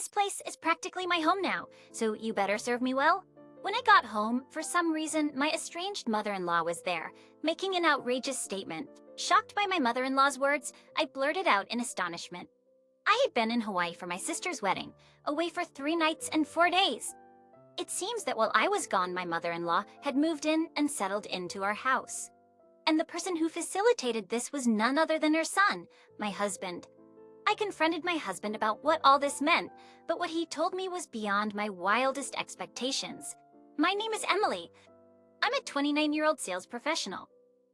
This place is practically my home now, so you better serve me well. When I got home, for some reason, my estranged mother-in-law was there, making an outrageous statement. Shocked by my mother-in-law's words, I blurted out in astonishment. I had been in Hawaii for my sister's wedding, away for 3 nights and 4 days. It seems that while I was gone, my mother-in-law had moved in and settled into our house. And the person who facilitated this was none other than her son, my husband. I confronted my husband about what all this meant, but what he told me was beyond my wildest expectations. My name is Emily. I'm a 29-year-old sales professional.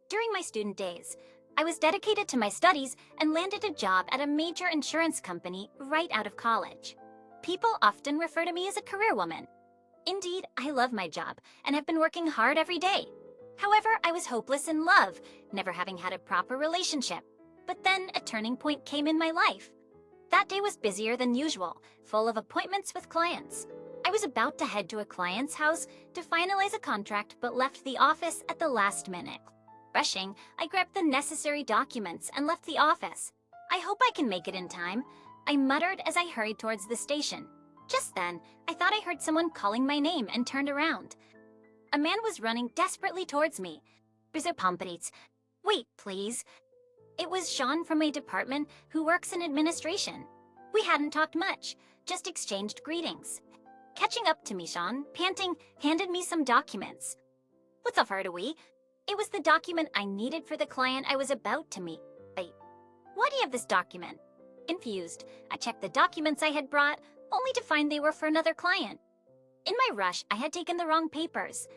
During my student days, I was dedicated to my studies and landed a job at a major insurance company right out of college. People often refer to me as a career woman. Indeed, I love my job and have been working hard every day. However, I was hopeless in love, never having had a proper relationship. But then a turning point came in my life. That day was busier than usual, full of appointments with clients. I was about to head to a client's house to finalize a contract but left the office at the last minute. Rushing, I grabbed the necessary documents and left the office. I hope I can make it in time, I muttered as I hurried towards the station. Just then, I thought I heard someone calling my name and turned around. A man was running desperately towards me. Wait, please. It was Sean from my department who works in administration. We hadn't talked much, just exchanged greetings. Catching up to me, Sean, panting, handed me some documents. What's up, we? It was the document I needed for the client I was about to meet. Wait, why do you have this document? Confused, I checked the documents I had brought, only to find they were for another client. In my rush, I had taken the wrong papers.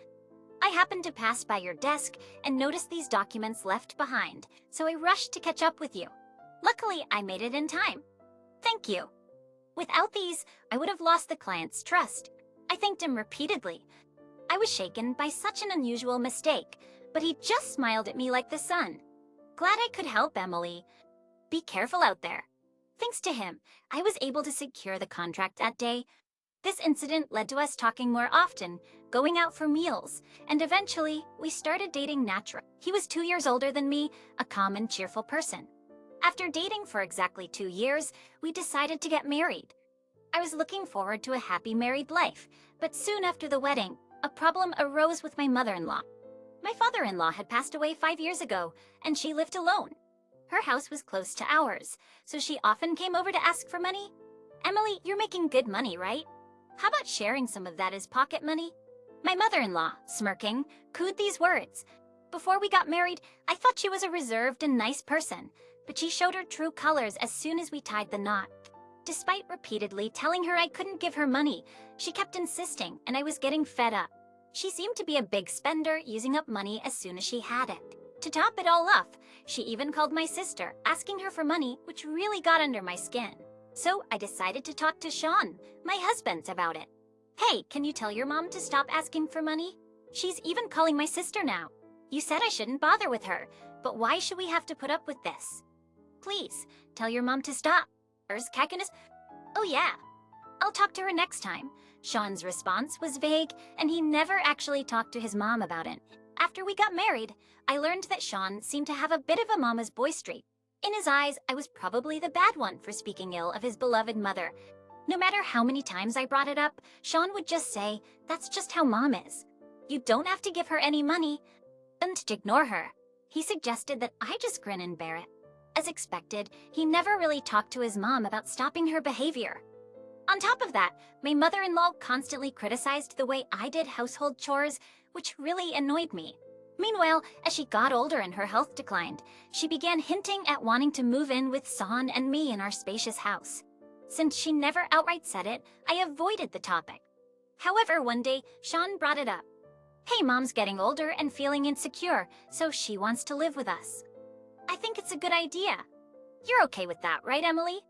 I happened to pass by your desk and noticed these documents left behind, so I rushed to catch up with you. Luckily, I made it in time. Thank you. Without these, I would have lost the client's trust. I thanked him repeatedly. I was shaken by such an unusual mistake, but he just smiled at me like the sun. Glad I could help, Emily. Be careful out there. Thanks to him, I was able to secure the contract that day. This incident led to us talking more often, going out for meals, and eventually, we started dating naturally. He was 2 years older than me, a calm and cheerful person. After dating for exactly 2 years, we decided to get married. I was looking forward to a happy married life, but soon after the wedding, a problem arose with my mother-in-law. My father-in-law had passed away 5 years ago, and she lived alone. Her house was close to ours, so she often came over to ask for money. Emily, you're making good money, right? How about sharing some of that as pocket money? My mother-in-law, smirking, cooed these words. Before we got married, I thought she was a reserved and nice person, but she showed her true colors as soon as we tied the knot. Despite repeatedly telling her I couldn't give her money, she kept insisting, and I was getting fed up. She seemed to be a big spender, using up money as soon as she had it. To top it all off, she even called my sister, asking her for money, which really got under my skin. So I decided to talk to Sean, my husband, about it. Hey, can you tell your mom to stop asking for money? She's even calling my sister now. You said I shouldn't bother with her, but why should we have to put up with this? Please, tell your mom to stop. Oh yeah, I'll talk to her next time. Sean's response was vague, and he never actually talked to his mom about it. After we got married, I learned that Sean seemed to have a bit of a mama's boy streak. In his eyes, I was probably the bad one for speaking ill of his beloved mother. No matter how many times I brought it up, Sean would just say, "That's just how mom is. You don't have to give her any money, and to ignore her." He suggested that I just grin and bear it. As expected, he never really talked to his mom about stopping her behavior. On top of that, my mother-in-law constantly criticized the way I did household chores, which really annoyed me. Meanwhile, as she got older and her health declined, she began hinting at wanting to move in with Son and me in our spacious house. Since she never outright said it, I avoided the topic. However, one day, Sean brought it up. Hey, mom's getting older and feeling insecure, so she wants to live with us. I think it's a good idea. You're okay with that, right, Emily?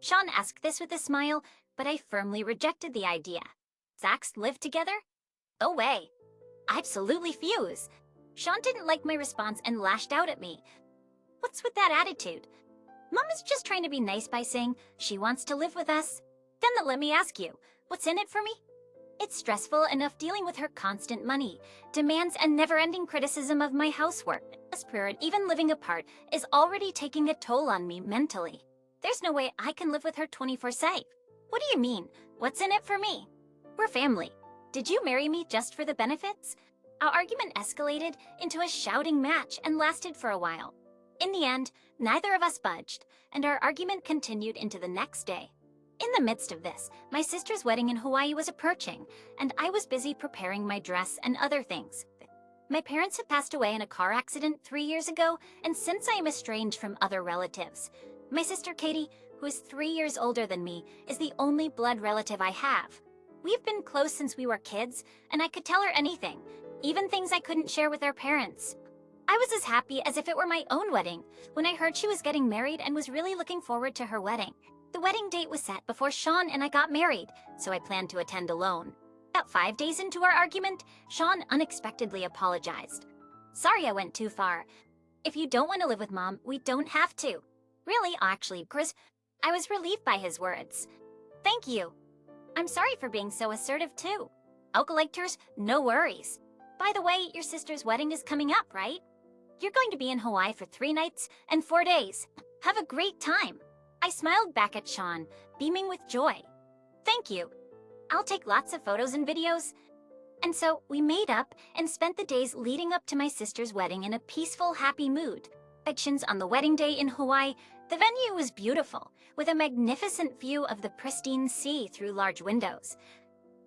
Sean asked this with a smile, but I firmly rejected the idea. Zach's live together? No way. I absolutely fuse. Sean didn't like my response and lashed out at me. What's with that attitude? Mom is just trying to be nice by saying she wants to live with us. Then let me ask you, what's in it for me? It's stressful enough dealing with her constant money, demands, and never-ending criticism of my housework. A spirit, even living apart, is already taking a toll on me mentally. There's no way I can live with her 24/7. What do you mean? What's in it for me? We're family. Did you marry me just for the benefits? Our argument escalated into a shouting match and lasted for a while. In the end, neither of us budged, and our argument continued into the next day. In the midst of this, my sister's wedding in Hawaii was approaching, and I was busy preparing my dress and other things. My parents had passed away in a car accident 3 years ago, and since I am estranged from other relatives, my sister Katie, who is 3 years older than me, is the only blood relative I have. We've been close since we were kids, and I could tell her anything, even things I couldn't share with our parents. I was as happy as if it were my own wedding when I heard she was getting married and was really looking forward to her wedding. The wedding date was set before Sean and I got married, so I planned to attend alone. About 5 days into our argument, Sean unexpectedly apologized. Sorry I went too far. If you don't want to live with Mom, we don't have to. Really, actually, Chris, I was relieved by his words. Thank you. I'm sorry for being so assertive too. Alcoholictors, no worries. By the way, your sister's wedding is coming up, right? You're going to be in Hawaii for 3 nights and 4 days. Have a great time. I smiled back at Sean, beaming with joy. Thank you. I'll take lots of photos and videos. And so we made up and spent the days leading up to my sister's wedding in a peaceful, happy mood. Actions on the wedding day in Hawaii, the venue was beautiful, with a magnificent view of the pristine sea through large windows.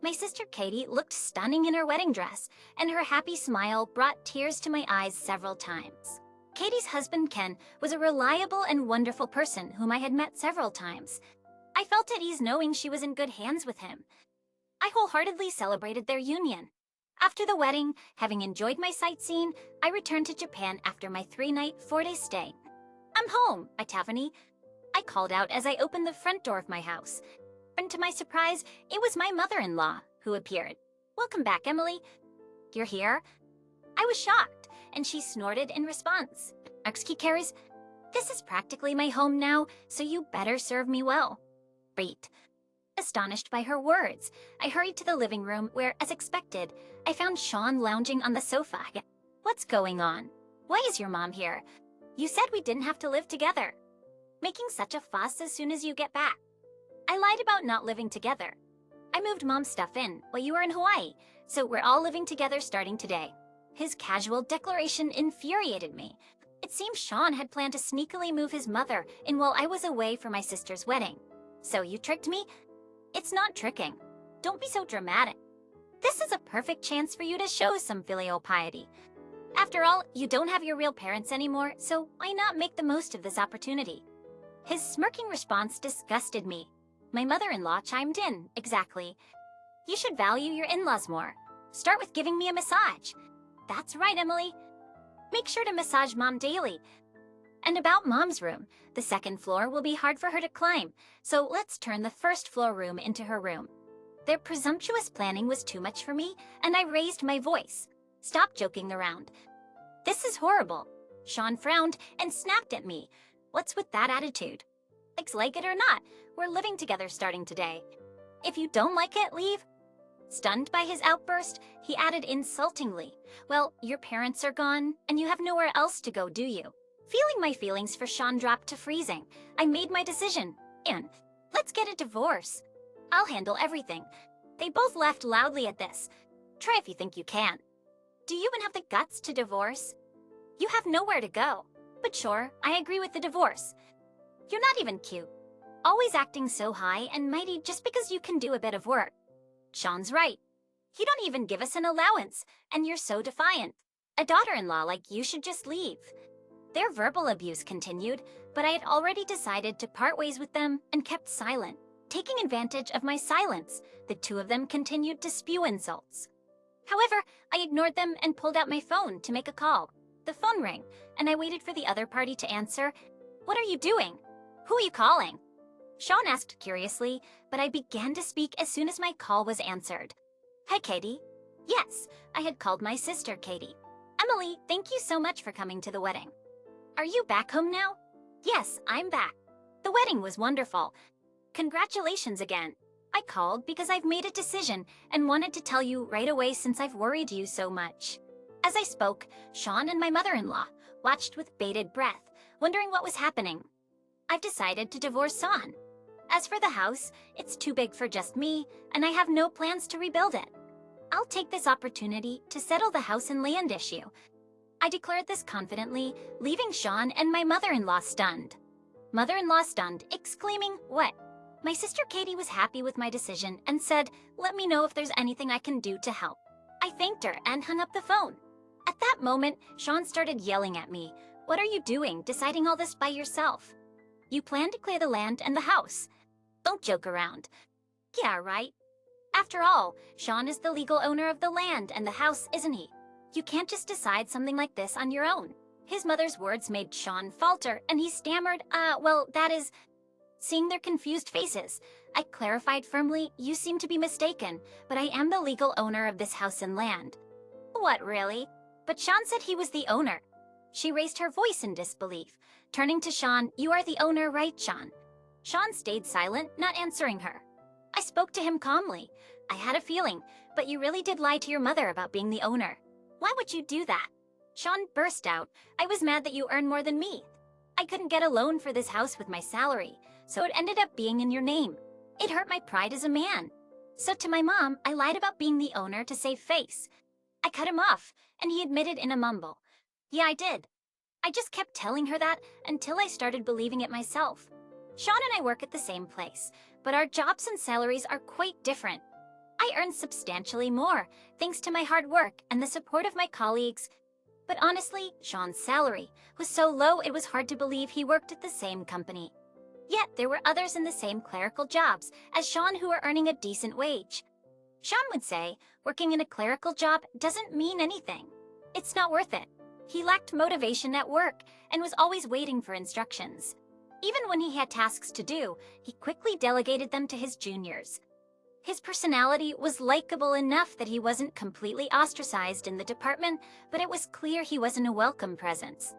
My sister Katie looked stunning in her wedding dress, and her happy smile brought tears to my eyes several times. Katie's husband Ken was a reliable and wonderful person whom I had met several times. I felt at ease knowing she was in good hands with him. I wholeheartedly celebrated their union. After the wedding, having enjoyed my sightseeing, I returned to Japan after my 3-night, 4-day stay. I'm home, Itavani. I called out as I opened the front door of my house. And to my surprise, it was my mother-in-law who appeared. Welcome back, Emily. You're here? I was shocked, and she snorted in response. Excuse, this is practically my home now, so you better serve me well. Great. Astonished by her words, I hurried to the living room where, as expected, I found Sean lounging on the sofa. What's going on? Why is your mom here? You said we didn't have to live together. Making such a fuss as soon as you get back. I lied about not living together. I moved Mom's stuff in while you were in Hawaii, so we're all living together starting today. His casual declaration infuriated me. It seems Sean had planned to sneakily move his mother in while I was away for my sister's wedding. So you tricked me? It's not tricking. Don't be so dramatic. This is a perfect chance for you to show some filial piety. After all, you don't have your real parents anymore, so why not make the most of this opportunity? His smirking response disgusted me. My mother-in-law chimed in, exactly. You should value your in-laws more. Start with giving me a massage. That's right, Emily. Make sure to massage Mom daily. And about Mom's room, the second floor will be hard for her to climb, so let's turn the first floor room into her room. Their presumptuous planning was too much for me, and I raised my voice. Stop joking around. This is horrible. Sean frowned and snapped at me. What's with that attitude? Like it or not, we're living together starting today. If you don't like it, leave. Stunned by his outburst, he added insultingly, well, your parents are gone, and you have nowhere else to go, do you? Feeling my feelings for Sean dropped to freezing, I made my decision. And let's get a divorce. I'll handle everything. They both laughed loudly at this. Try if you think you can. Do you even have the guts to divorce? You have nowhere to go. But sure, I agree with the divorce. You're not even cute. Always acting so high and mighty just because you can do a bit of work. Sean's right. You don't even give us an allowance, and you're so defiant. A daughter-in-law like you should just leave. Their verbal abuse continued, but I had already decided to part ways with them and kept silent. Taking advantage of my silence, the two of them continued to spew insults. However, I ignored them and pulled out my phone to make a call. The phone rang, and I waited for the other party to answer. What are you doing? Who are you calling? Sean asked curiously, but I began to speak as soon as my call was answered. Hi, Katie. Yes, I had called my sister, Katie. Emily, thank you so much for coming to the wedding. Are you back home now? Yes, I'm back. The wedding was wonderful. Congratulations again. I called because I've made a decision and wanted to tell you right away since I've worried you so much. As I spoke, Sean and my mother-in-law watched with bated breath, wondering what was happening. I've decided to divorce Sean. As for the house, it's too big for just me, and I have no plans to rebuild it. I'll take this opportunity to settle the house and land issue. I declared this confidently, leaving Sean and my mother-in-law stunned. Mother-in-law stunned, exclaiming, "What?" My sister Katie was happy with my decision and said, "Let me know if there's anything I can do to help." I thanked her and hung up the phone. At that moment, Sean started yelling at me. "What are you doing, deciding all this by yourself? You plan to clear the land and the house. Don't joke around." Yeah, right. After all, Sean is the legal owner of the land and the house, isn't he? You can't just decide something like this on your own. His mother's words made Sean falter, and he stammered, well, that is... Seeing their confused faces, I clarified firmly, "You seem to be mistaken, but I am the legal owner of this house and land." What, really? But Sean said he was the owner. She raised her voice in disbelief. Turning to Sean, "You are the owner, right, Sean?" Sean stayed silent, not answering her. I spoke to him calmly. "I had a feeling, but you really did lie to your mother about being the owner. Why would you do that?" Sean burst out, "I was mad that you earn more than me. I couldn't get a loan for this house with my salary, so it ended up being in your name. It hurt my pride as a man. So to my mom, I lied about being the owner to save face." I cut him off, and he admitted in a mumble, "Yeah, I did." I just kept telling her that until I started believing it myself. Sean and I work at the same place, but our jobs and salaries are quite different. I earn substantially more, thanks to my hard work and the support of my colleagues. But honestly, Sean's salary was so low it was hard to believe he worked at the same company. Yet there were others in the same clerical jobs as Sean who were earning a decent wage. Sean would say, working in a clerical job doesn't mean anything. It's not worth it. He lacked motivation at work and was always waiting for instructions. Even when he had tasks to do, he quickly delegated them to his juniors. His personality was likable enough that he wasn't completely ostracized in the department, but it was clear he wasn't a welcome presence.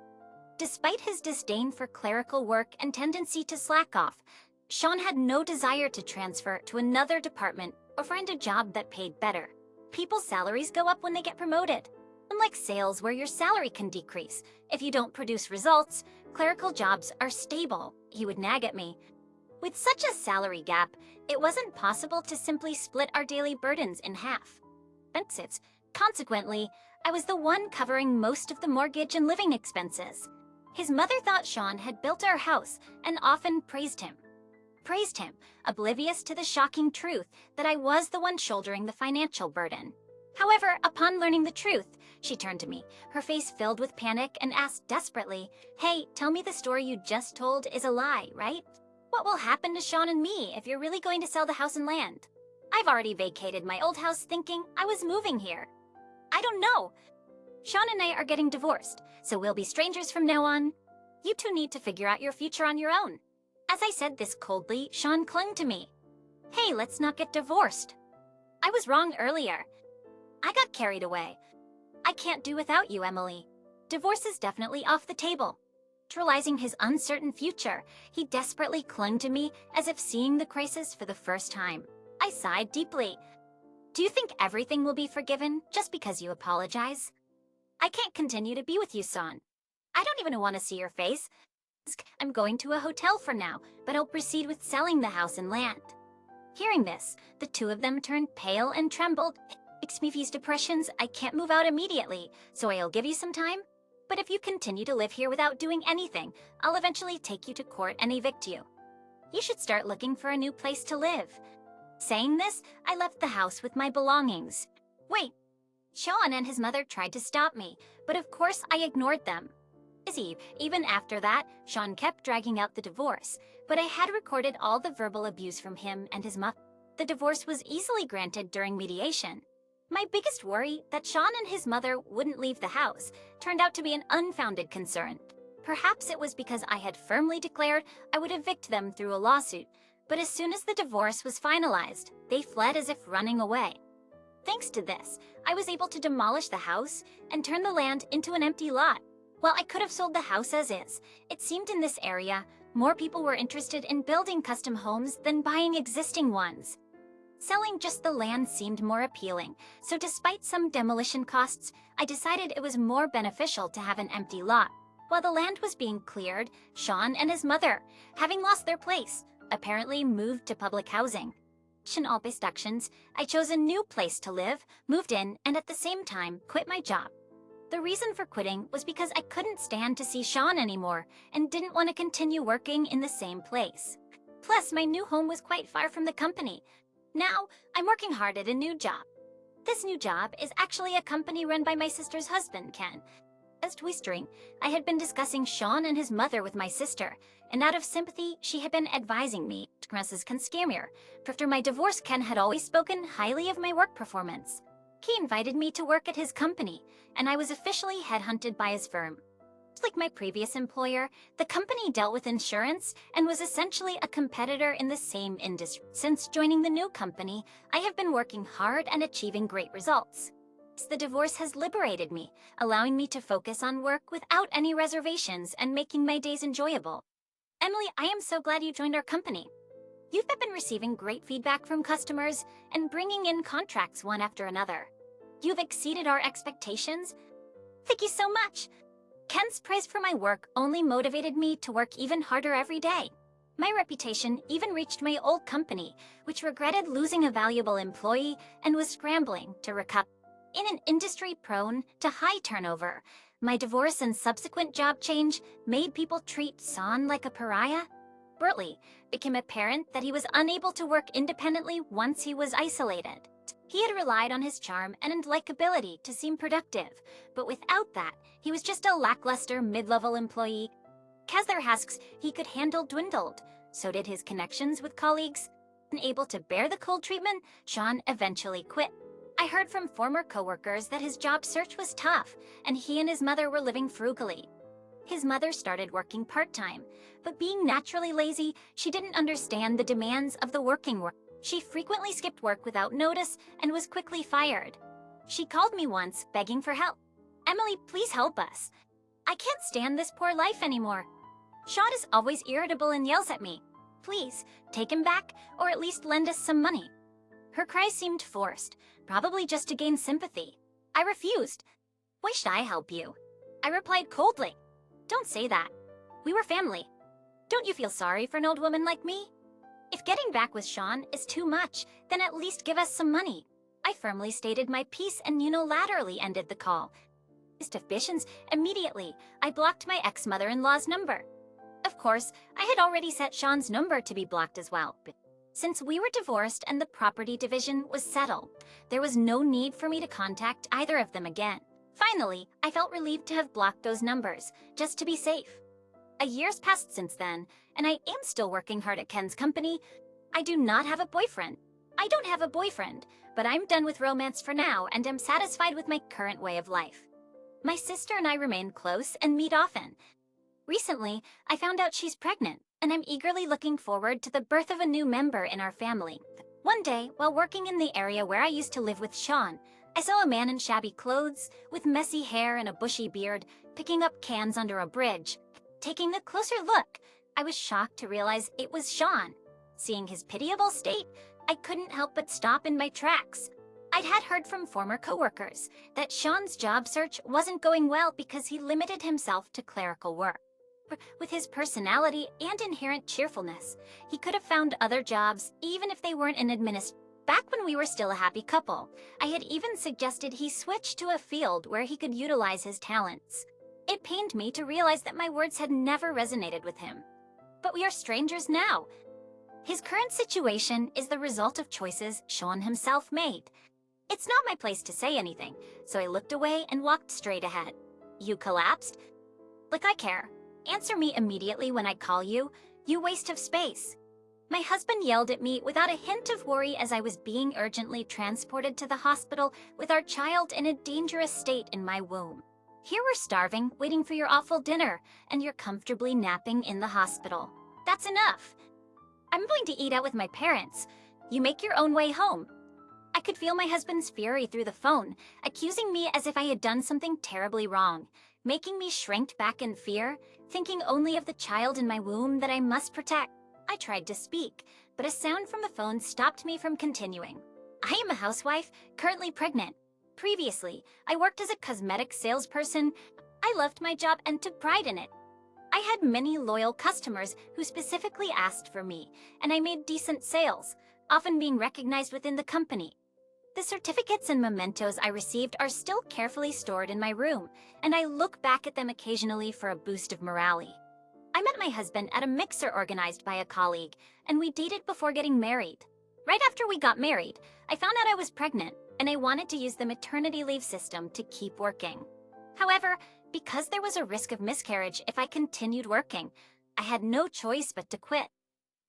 Despite his disdain for clerical work and tendency to slack off, Sean had no desire to transfer to another department or find a job that paid better. People's salaries go up when they get promoted. Unlike sales, where your salary can decrease if you don't produce results, clerical jobs are stable, he would nag at me. With such a salary gap, it wasn't possible to simply split our daily burdens in half. Consequently, I was the one covering most of the mortgage and living expenses. His mother thought Sean had built our house and often praised him, oblivious to the shocking truth that I was the one shouldering the financial burden. However, upon learning the truth, she turned to me, her face filled with panic, and asked desperately, "Hey, tell me the story you just told is a lie, right? What will happen to Sean and me if you're really going to sell the house and land? I've already vacated my old house thinking I was moving here. I don't know. Sean and I are getting divorced, so we'll be strangers from now on. You two need to figure out your future on your own." As I said this coldly, Sean clung to me. "Hey, let's not get divorced. I was wrong earlier. I got carried away. I can't do without you, Emily. Divorce is definitely off the table." Realizing his uncertain future, he desperately clung to me as if seeing the crisis for the first time. I sighed deeply. "Do you think everything will be forgiven just because you apologize? I can't continue to be with you, son. I don't even want to see your face. I'm going to a hotel for now, but I'll proceed with selling the house and land." Hearing this, the two of them turned pale and trembled. "Excuse me, these depressions, I can't move out immediately, so I'll give you some time. But if you continue to live here without doing anything, I'll eventually take you to court and evict you. You should start looking for a new place to live." Saying this, I left the house with my belongings. Wait, Sean and his mother tried to stop me, but of course I ignored them. Even after that, Sean kept dragging out the divorce, but I had recorded all the verbal abuse from him and his mother. The divorce was easily granted during mediation. My biggest worry, that Sean and his mother wouldn't leave the house, turned out to be an unfounded concern. Perhaps it was because I had firmly declared I would evict them through a lawsuit, but as soon as the divorce was finalized, they fled as if running away. Thanks to this, I was able to demolish the house and turn the land into an empty lot. While I could have sold the house as is, it seemed in this area, more people were interested in building custom homes than buying existing ones. Selling just the land seemed more appealing, so despite some demolition costs, I decided it was more beneficial to have an empty lot. While the land was being cleared, Sean and his mother, having lost their place, apparently moved to public housing. In all actions, I chose a new place to live, moved in, and at the same time, quit my job. The reason for quitting was because I couldn't stand to see Sean anymore and didn't want to continue working in the same place. Plus, my new home was quite far from the company. Now, I'm working hard at a new job. This new job is actually a company run by my sister's husband, Ken. As twistering, I had been discussing Sean and his mother with my sister, and out of sympathy, she had been advising me, Mrs. Ken Scammer. After my divorce, Ken had always spoken highly of my work performance. He invited me to work at his company, and I was officially headhunted by his firm. Like my previous employer, the company dealt with insurance and was essentially a competitor in the same industry. Since joining the new company, I have been working hard and achieving great results. The divorce has liberated me, allowing me to focus on work without any reservations and making my days enjoyable. Emily, I am so glad you joined our company. You've been receiving great feedback from customers and bringing in contracts one after another. You've exceeded our expectations. Thank you so much. Ken's praise for my work only motivated me to work even harder every day. My reputation even reached my old company, which regretted losing a valuable employee and was scrambling to recover. In an industry prone to high turnover, my divorce and subsequent job change made people treat Sean like a pariah. Shortly, became apparent that he was unable to work independently once he was isolated. He had relied on his charm and likability to seem productive, but without that, he was just a lackluster mid-level employee. As their tasks he could handle dwindled, so did his connections with colleagues. Unable to bear the cold treatment, Sean eventually quit. I heard from former coworkers that his job search was tough, and he and his mother were living frugally. His mother started working part-time, but being naturally lazy, she didn't understand the demands of the working world. She frequently skipped work without notice and was quickly fired. She called me once, begging for help. Emily, please help us. I can't stand this poor life anymore. Sean is always irritable and yells at me. Please, take him back, or at least lend us some money. Her cries seemed forced, probably just to gain sympathy. I refused. Why should I help you? I replied coldly. Don't say that. We were family. Don't you feel sorry for an old woman like me? If getting back with Sean is too much, then at least give us some money. I firmly stated my piece and unilaterally ended the call. Suspicions, immediately, I blocked my ex-mother-in-law's number. Of course, I had already set Sean's number to be blocked as well. Since we were divorced and the property division was settled, there was no need for me to contact either of them again. Finally, I felt relieved to have blocked those numbers, just to be safe. A year's passed since then, and I am still working hard at Ken's company. I do not have a boyfriend. I don't have a boyfriend, but I'm done with romance for now and am satisfied with my current way of life. My sister and I remain close and meet often. Recently, I found out she's pregnant, and I'm eagerly looking forward to the birth of a new member in our family. One day, while working in the area where I used to live with Sean, I saw a man in shabby clothes, with messy hair and a bushy beard, picking up cans under a bridge. Taking a closer look, I was shocked to realize it was Sean. Seeing his pitiable state, I couldn't help but stop in my tracks. I'd had heard from former coworkers that Sean's job search wasn't going well because he limited himself to clerical work. With his personality and inherent cheerfulness, he could have found other jobs even if they weren't in administration. Back when we were still a happy couple, I had even suggested he switch to a field where he could utilize his talents. It pained me to realize that my words had never resonated with him. But we are strangers now. His current situation is the result of choices Sean himself made. It's not my place to say anything, so I looked away and walked straight ahead. You collapsed? Like I care. Answer me immediately when I call you, you waste of space. My husband yelled at me without a hint of worry as I was being urgently transported to the hospital with our child in a dangerous state in my womb. Here we're starving, waiting for your awful dinner, and you're comfortably napping in the hospital. That's enough. I'm going to eat out with my parents. You make your own way home. I could feel my husband's fury through the phone, accusing me as if I had done something terribly wrong, making me shrink back in fear, thinking only of the child in my womb that I must protect. I tried to speak, but a sound from the phone stopped me from continuing. I am a housewife, currently pregnant. Previously, I worked as a cosmetic salesperson. I loved my job and took pride in it. I had many loyal customers who specifically asked for me, and I made decent sales, often being recognized within the company. The certificates and mementos I received are still carefully stored in my room, and I look back at them occasionally for a boost of morale. I met my husband at a mixer organized by a colleague, and we dated before getting married. Right after we got married, I found out I was pregnant, and I wanted to use the maternity leave system to keep working. However, because there was a risk of miscarriage if I continued working, I had no choice but to quit.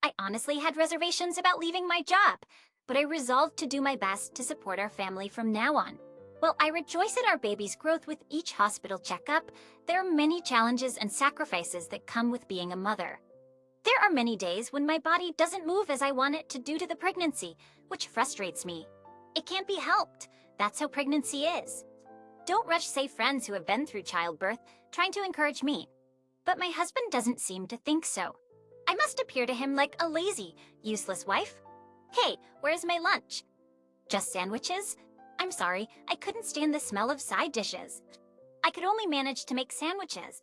I honestly had reservations about leaving my job, but I resolved to do my best to support our family from now on. While I rejoice at our baby's growth with each hospital checkup, there are many challenges and sacrifices that come with being a mother. There are many days when my body doesn't move as I want it to due to the pregnancy, which frustrates me. It can't be helped. That's how pregnancy is. Don't rush say friends who have been through childbirth, trying to encourage me. But my husband doesn't seem to think so. I must appear to him like a lazy, useless wife. Hey, where's my lunch? Just sandwiches? I'm sorry, I couldn't stand the smell of side dishes. I could only manage to make sandwiches.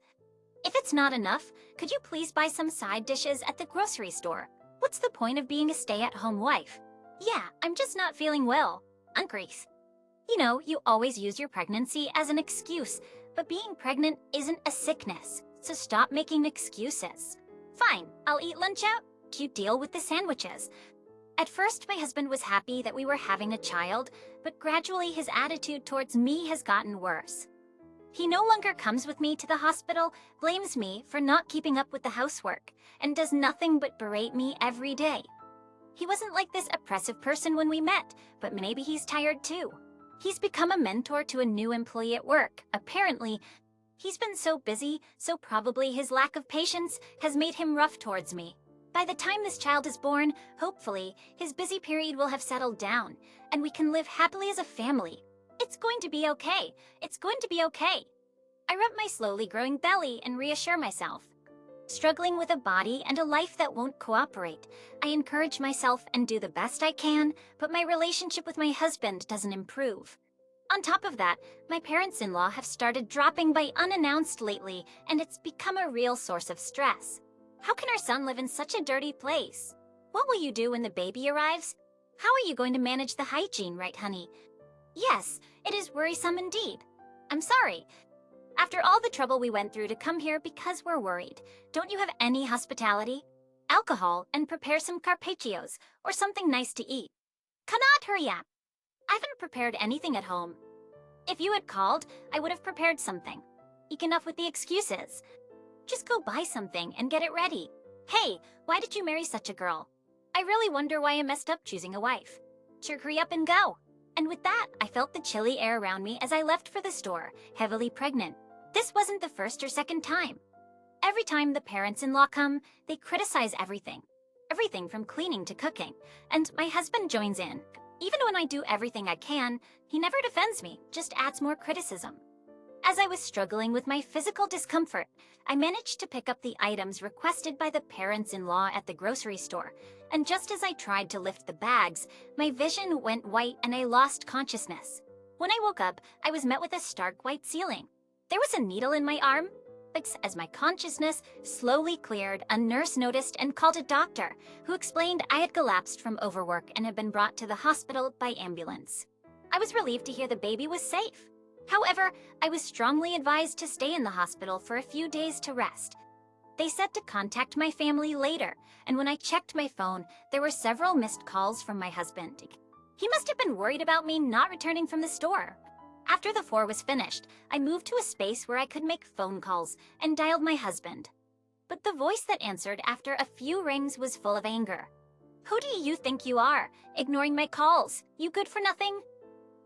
If it's not enough, could you please buy some side dishes at the grocery store? What's the point of being a stay-at-home wife? Yeah, I'm just not feeling well. Uncrease. You know, you always use your pregnancy as an excuse, but being pregnant isn't a sickness, so stop making excuses. Fine, I'll eat lunch out. Cute deal with the sandwiches. At first, my husband was happy that we were having a child, but gradually his attitude towards me has gotten worse. He no longer comes with me to the hospital, blames me for not keeping up with the housework, and does nothing but berate me every day. He wasn't like this oppressive person when we met, but maybe he's tired too. He's become a mentor to a new employee at work. Apparently, he's been so busy, so probably his lack of patience has made him rough towards me. By the time this child is born, hopefully, his busy period will have settled down, and we can live happily as a family. It's going to be okay. It's going to be okay. I rub my slowly growing belly and reassure myself. Struggling with a body and a life that won't cooperate, I encourage myself and do the best I can, but my relationship with my husband doesn't improve. On top of that, my parents-in-law have started dropping by unannounced lately, and it's become a real source of stress. How can our son live in such a dirty place? What will you do when the baby arrives? How are you going to manage the hygiene, right, honey? Yes, it is worrisome indeed. I'm sorry. After all the trouble we went through to come here because we're worried, don't you have any hospitality? Alcohol and prepare some carpaccios or something nice to eat. Cannot hurry up. I haven't prepared anything at home. If you had called, I would have prepared something. Enough with the excuses. Just go buy something and get it ready. Hey, why did you marry such a girl? I really wonder why I messed up choosing a wife. Hurry up and go. And with that, I felt the chilly air around me as I left for the store, heavily pregnant. This wasn't the first or second time. Every time the parents-in-law come, they criticize everything. Everything from cleaning to cooking. And my husband joins in. Even when I do everything I can, he never defends me, just adds more criticism. As I was struggling with my physical discomfort, I managed to pick up the items requested by the parents-in-law at the grocery store. And just as I tried to lift the bags, my vision went white and I lost consciousness. When I woke up, I was met with a stark white ceiling. There was a needle in my arm. As my consciousness slowly cleared, a nurse noticed and called a doctor, who explained I had collapsed from overwork and had been brought to the hospital by ambulance. I was relieved to hear the baby was safe. However, I was strongly advised to stay in the hospital for a few days to rest. They said to contact my family later, and when I checked my phone, there were several missed calls from my husband. He must have been worried about me not returning from the store. After the 4 was finished, I moved to a space where I could make phone calls and dialed my husband. But the voice that answered after a few rings was full of anger. Who do you think you are, ignoring my calls? You good for nothing?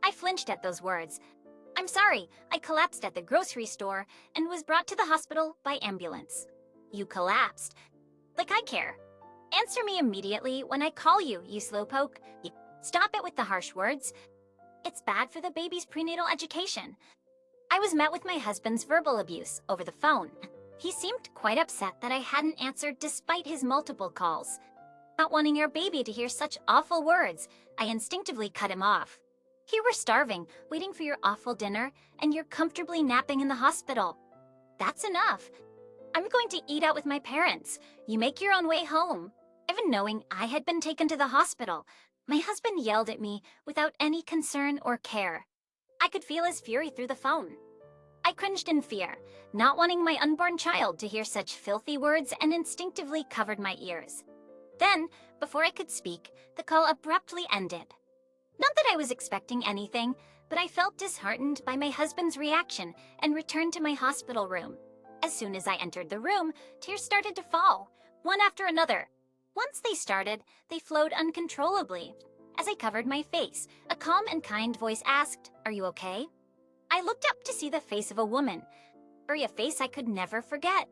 I flinched at those words. I'm sorry, I collapsed at the grocery store and was brought to the hospital by ambulance. You collapsed? Like I care. Answer me immediately when I call you, you slowpoke. Stop it with the harsh words. It's bad for the baby's prenatal education. I was met with my husband's verbal abuse over the phone. He seemed quite upset that I hadn't answered despite his multiple calls. Not wanting our baby to hear such awful words, I instinctively cut him off. Here we're starving, waiting for your awful dinner, and you're comfortably napping in the hospital. That's enough. I'm going to eat out with my parents. You make your own way home. Even knowing I had been taken to the hospital, my husband yelled at me without any concern or care. I could feel his fury through the phone. I cringed in fear, not wanting my unborn child to hear such filthy words, and instinctively covered my ears. Then, before I could speak, the call abruptly ended. Not that I was expecting anything, but I felt disheartened by my husband's reaction and returned to my hospital room. As soon as I entered the room, tears started to fall, one after another. Once they started, they flowed uncontrollably. As I covered my face, a calm and kind voice asked, "Are you okay?" I looked up to see the face of a woman, a face I could never forget.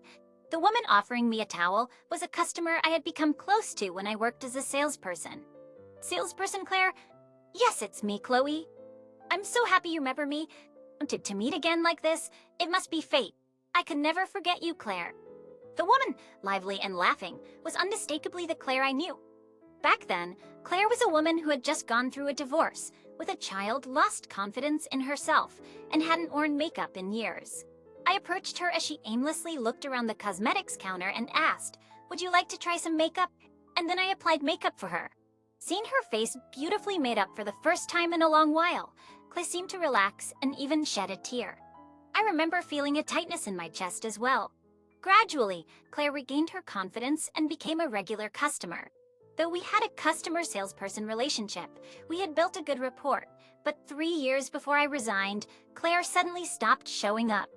The woman offering me a towel was a customer I had become close to when I worked as a salesperson. Salesperson Claire? Yes, it's me, Chloe. I'm so happy you remember me. To meet again like this, it must be fate. I could never forget you, Claire. The woman, lively and laughing, was unmistakably the Claire I knew. Back then, Claire was a woman who had just gone through a divorce, with a child, lost confidence in herself, and hadn't worn makeup in years. I approached her as she aimlessly looked around the cosmetics counter and asked, "Would you like to try some makeup?" And then I applied makeup for her. Seeing her face beautifully made up for the first time in a long while, Claire seemed to relax and even shed a tear. I remember feeling a tightness in my chest as well. Gradually, Claire regained her confidence and became a regular customer. Though we had a customer-salesperson relationship, we had built a good rapport, but 3 years before I resigned, Claire suddenly stopped showing up.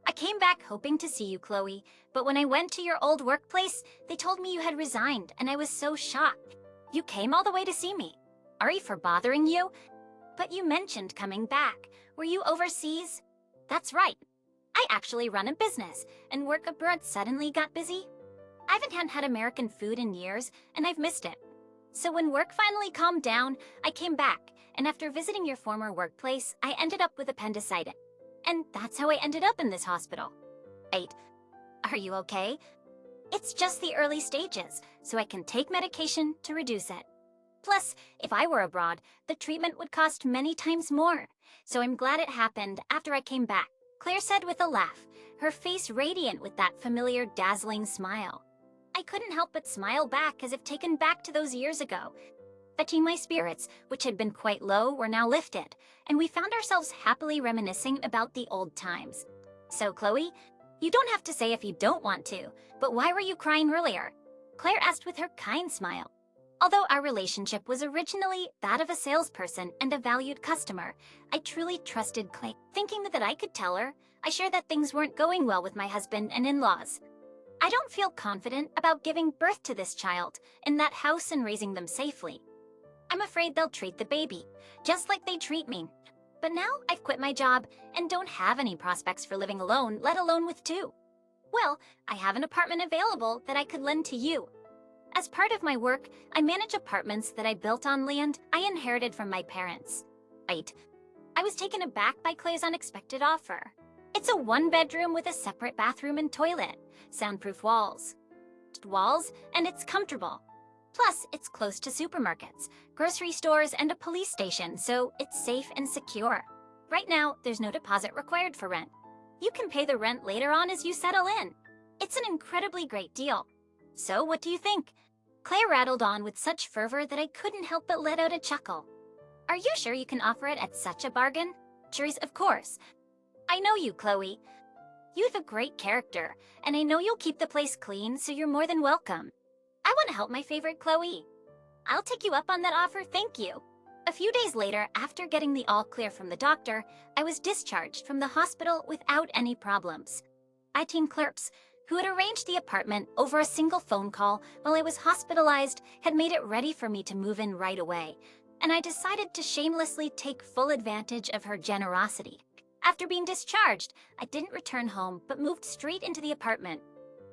I came back hoping to see you, Chloe, but when I went to your old workplace, they told me you had resigned, and I was so shocked. You came all the way to see me. Sorry for bothering you, but you mentioned coming back. Were you overseas? That's right. I actually run a business, and work abroad suddenly got busy. I haven't had American food in years, and I've missed it. So when work finally calmed down, I came back, and after visiting your former workplace, I ended up with appendicitis. And that's how I ended up in this hospital. Wait, are you okay? It's just the early stages, so I can take medication to reduce it. Plus, if I were abroad, the treatment would cost many times more. So I'm glad it happened after I came back, Claire said with a laugh, her face radiant with that familiar, dazzling smile. I couldn't help but smile back as if taken back to those years ago. Fetching my spirits, which had been quite low, were now lifted, and we found ourselves happily reminiscing about the old times. So, Chloe, you don't have to say if you don't want to, but why were you crying earlier? Claire asked with her kind smile. Although our relationship was originally that of a salesperson and a valued customer, I truly trusted Claire. Thinking that I could tell her, I shared that things weren't going well with my husband and in-laws. I don't feel confident about giving birth to this child in that house and raising them safely. I'm afraid they'll treat the baby, just like they treat me. But now I've quit my job and don't have any prospects for living alone, let alone with two. Well, I have an apartment available that I could lend to you. As part of my work, I manage apartments that I built on land I inherited from my parents. Wait, I was taken aback by Clay's unexpected offer. It's a one-bedroom with a separate bathroom and toilet, soundproof walls, and it's comfortable. Plus, it's close to supermarkets, grocery stores, and a police station, so it's safe and secure. Right now, there's no deposit required for rent. You can pay the rent later on as you settle in. It's an incredibly great deal. So, what do you think? Claire rattled on with such fervor that I couldn't help but let out a chuckle. Are you sure you can offer it at such a bargain? Cherise, of course. I know you, Chloe. You have a great character, and I know you'll keep the place clean, so you're more than welcome. I want to help my favorite Chloe. I'll take you up on that offer, thank you. A few days later, after getting the all clear from the doctor, I was discharged from the hospital without any problems. IT clerks, who had arranged the apartment over a single phone call while I was hospitalized, had made it ready for me to move in right away, and I decided to shamelessly take full advantage of her generosity. After being discharged, I didn't return home, but moved straight into the apartment.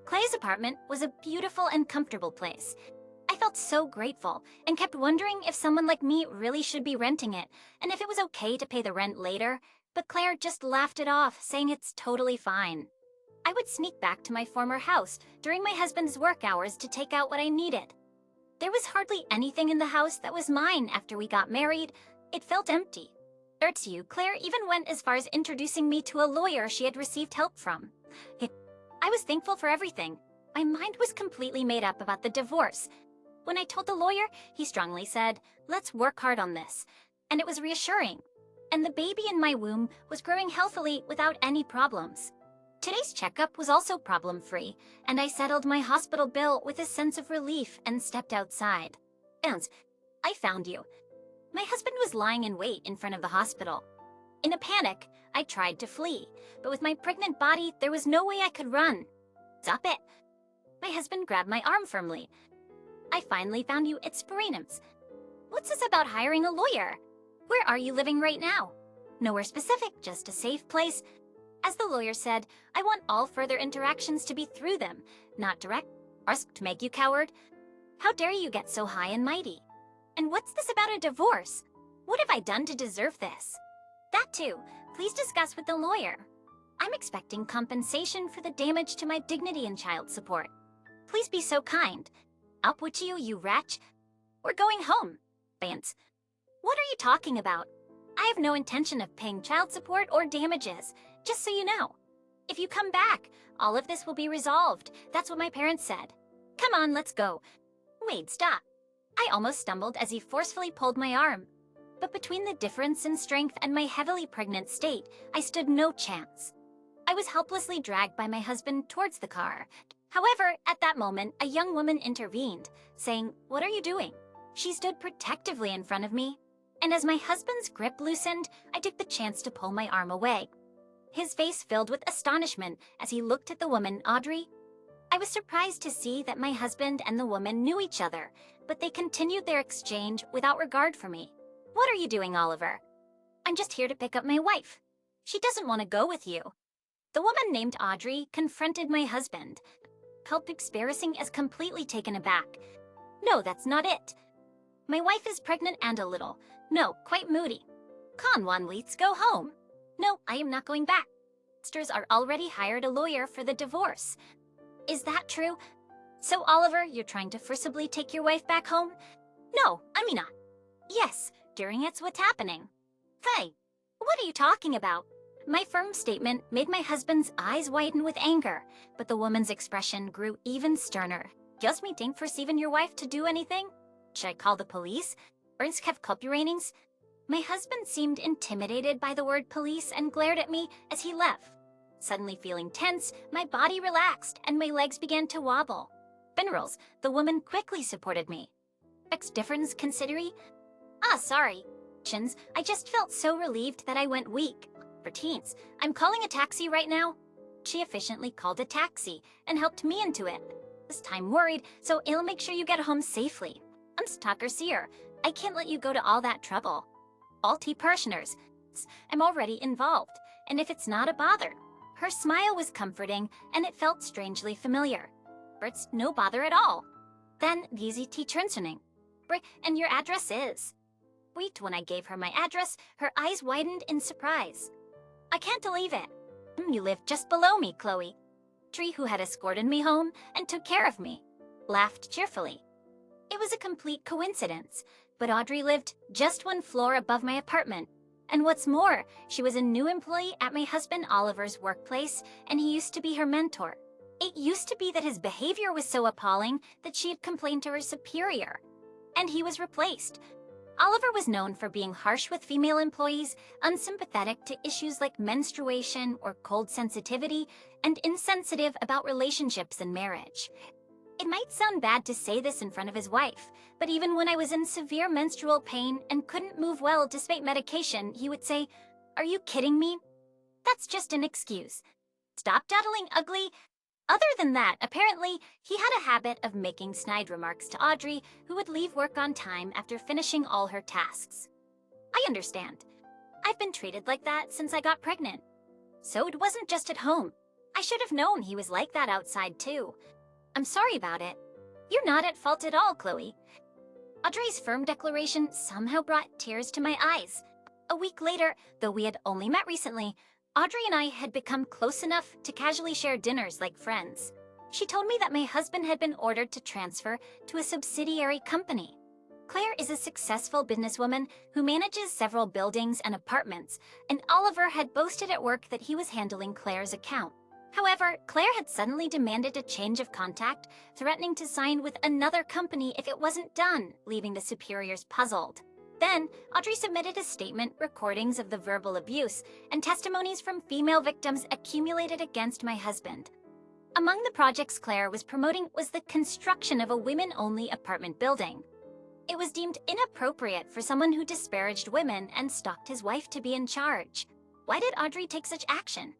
Clay's apartment was a beautiful and comfortable place. I felt so grateful and kept wondering if someone like me really should be renting it and if it was okay to pay the rent later, but Claire just laughed it off, saying it's totally fine. I would sneak back to my former house during my husband's work hours to take out what I needed. There was hardly anything in the house that was mine after we got married. It felt empty. Claire even went as far as introducing me to a lawyer she had received help from. I was thankful for everything. My mind was completely made up about the divorce. When I told the lawyer, he strongly said, "Let's work hard on this." And it was reassuring. And the baby in my womb was growing healthily without any problems. Today's checkup was also problem-free, and I settled my hospital bill with a sense of relief and stepped outside. And I found you. My husband was lying in wait in front of the hospital. In a panic, I tried to flee, but with my pregnant body, there was no way I could run. Stop it! My husband grabbed my arm firmly. I finally found you at Sperenum's. What's this about hiring a lawyer? Where are you living right now? Nowhere specific, just a safe place. As the lawyer said, I want all further interactions to be through them, not direct. Ask to make you coward. How dare you get so high and mighty? And what's this about a divorce? What have I done to deserve this? That too, please discuss with the lawyer. I'm expecting compensation for the damage to my dignity and child support. Please be so kind. Up with you, you wretch. We're going home. Vance. What are you talking about? I have no intention of paying child support or damages, just so you know. If you come back, all of this will be resolved. That's what my parents said. Come on, let's go. Wait, stop. I almost stumbled as he forcefully pulled my arm. But between the difference in strength and my heavily pregnant state, I stood no chance. I was helplessly dragged by my husband towards the car. However, at that moment, a young woman intervened, saying, "What are you doing?" She stood protectively in front of me, and as my husband's grip loosened, I took the chance to pull my arm away. His face filled with astonishment as he looked at the woman, Audrey. I was surprised to see that my husband and the woman knew each other, but they continued their exchange without regard for me. "What are you doing, Oliver?" "I'm just here to pick up my wife. She doesn't want to go with you." The woman named Audrey confronted my husband, felt embarrassing as completely taken aback. "No, that's not it. My wife is pregnant and a little, no, quite moody. Con Juan, let's go home." "No, I am not going back. Sisters are already hired a lawyer for the divorce." "Is that true? So, Oliver, you're trying to forcibly take your wife back home?" "No, I mean not." "Yes, during it's what's happening." "Hey, what are you talking about?" My firm statement made my husband's eyes widen with anger, but the woman's expression grew even sterner. "Just me think forcing your wife to do anything? Should I call the police? Ernst have copywritings?" My husband seemed intimidated by the word police and glared at me as he left. Suddenly feeling tense, my body relaxed and my legs began to wobble. "Minerals," the woman quickly supported me. "Ex difference considering?" Sorry. I just felt so relieved that I went weak. For teens, "I'm calling a taxi right now." She efficiently called a taxi and helped me into it. This time worried, so I'll make sure you get home safely. "I'm Stalker Seer. I can't let you go to all that trouble. All T parishioners. I'm already involved, and if it's not a bother." Her smile was comforting, and it felt strangely familiar. "It's no bother at all." Then, easy T transitioning. "And your address is?" Wait, when I gave her my address, her eyes widened in surprise. "I can't believe it. You live just below me, Chloe." Tree, who had escorted me home and took care of me, laughed cheerfully. It was a complete coincidence, but Audrey lived just one floor above my apartment. And what's more, she was a new employee at my husband Oliver's workplace, and he used to be her mentor. It used to be that his behavior was so appalling that she had complained to her superior, and he was replaced. Oliver was known for being harsh with female employees, unsympathetic to issues like menstruation or cold sensitivity, and insensitive about relationships and marriage. It might sound bad to say this in front of his wife, but even when I was in severe menstrual pain and couldn't move well despite medication, he would say, "Are you kidding me? That's just an excuse. Stop daddling, ugly." Other than that, apparently, he had a habit of making snide remarks to Audrey, who would leave work on time after finishing all her tasks. I understand. I've been treated like that since I got pregnant. So it wasn't just at home. I should have known he was like that outside too. I'm sorry about it. You're not at fault at all, Chloe. Audrey's firm declaration somehow brought tears to my eyes. A week later, though we had only met recently, Audrey and I had become close enough to casually share dinners like friends. She told me that my husband had been ordered to transfer to a subsidiary company. Claire is a successful businesswoman who manages several buildings and apartments, and Oliver had boasted at work that he was handling Claire's account. However, Claire had suddenly demanded a change of contact, threatening to sign with another company if it wasn't done, leaving the superiors puzzled. Then, Audrey submitted a statement, recordings of the verbal abuse, and testimonies from female victims accumulated against my husband. Among the projects Claire was promoting was the construction of a women-only apartment building. It was deemed inappropriate for someone who disparaged women and stalked his wife to be in charge. Why did Audrey take such action?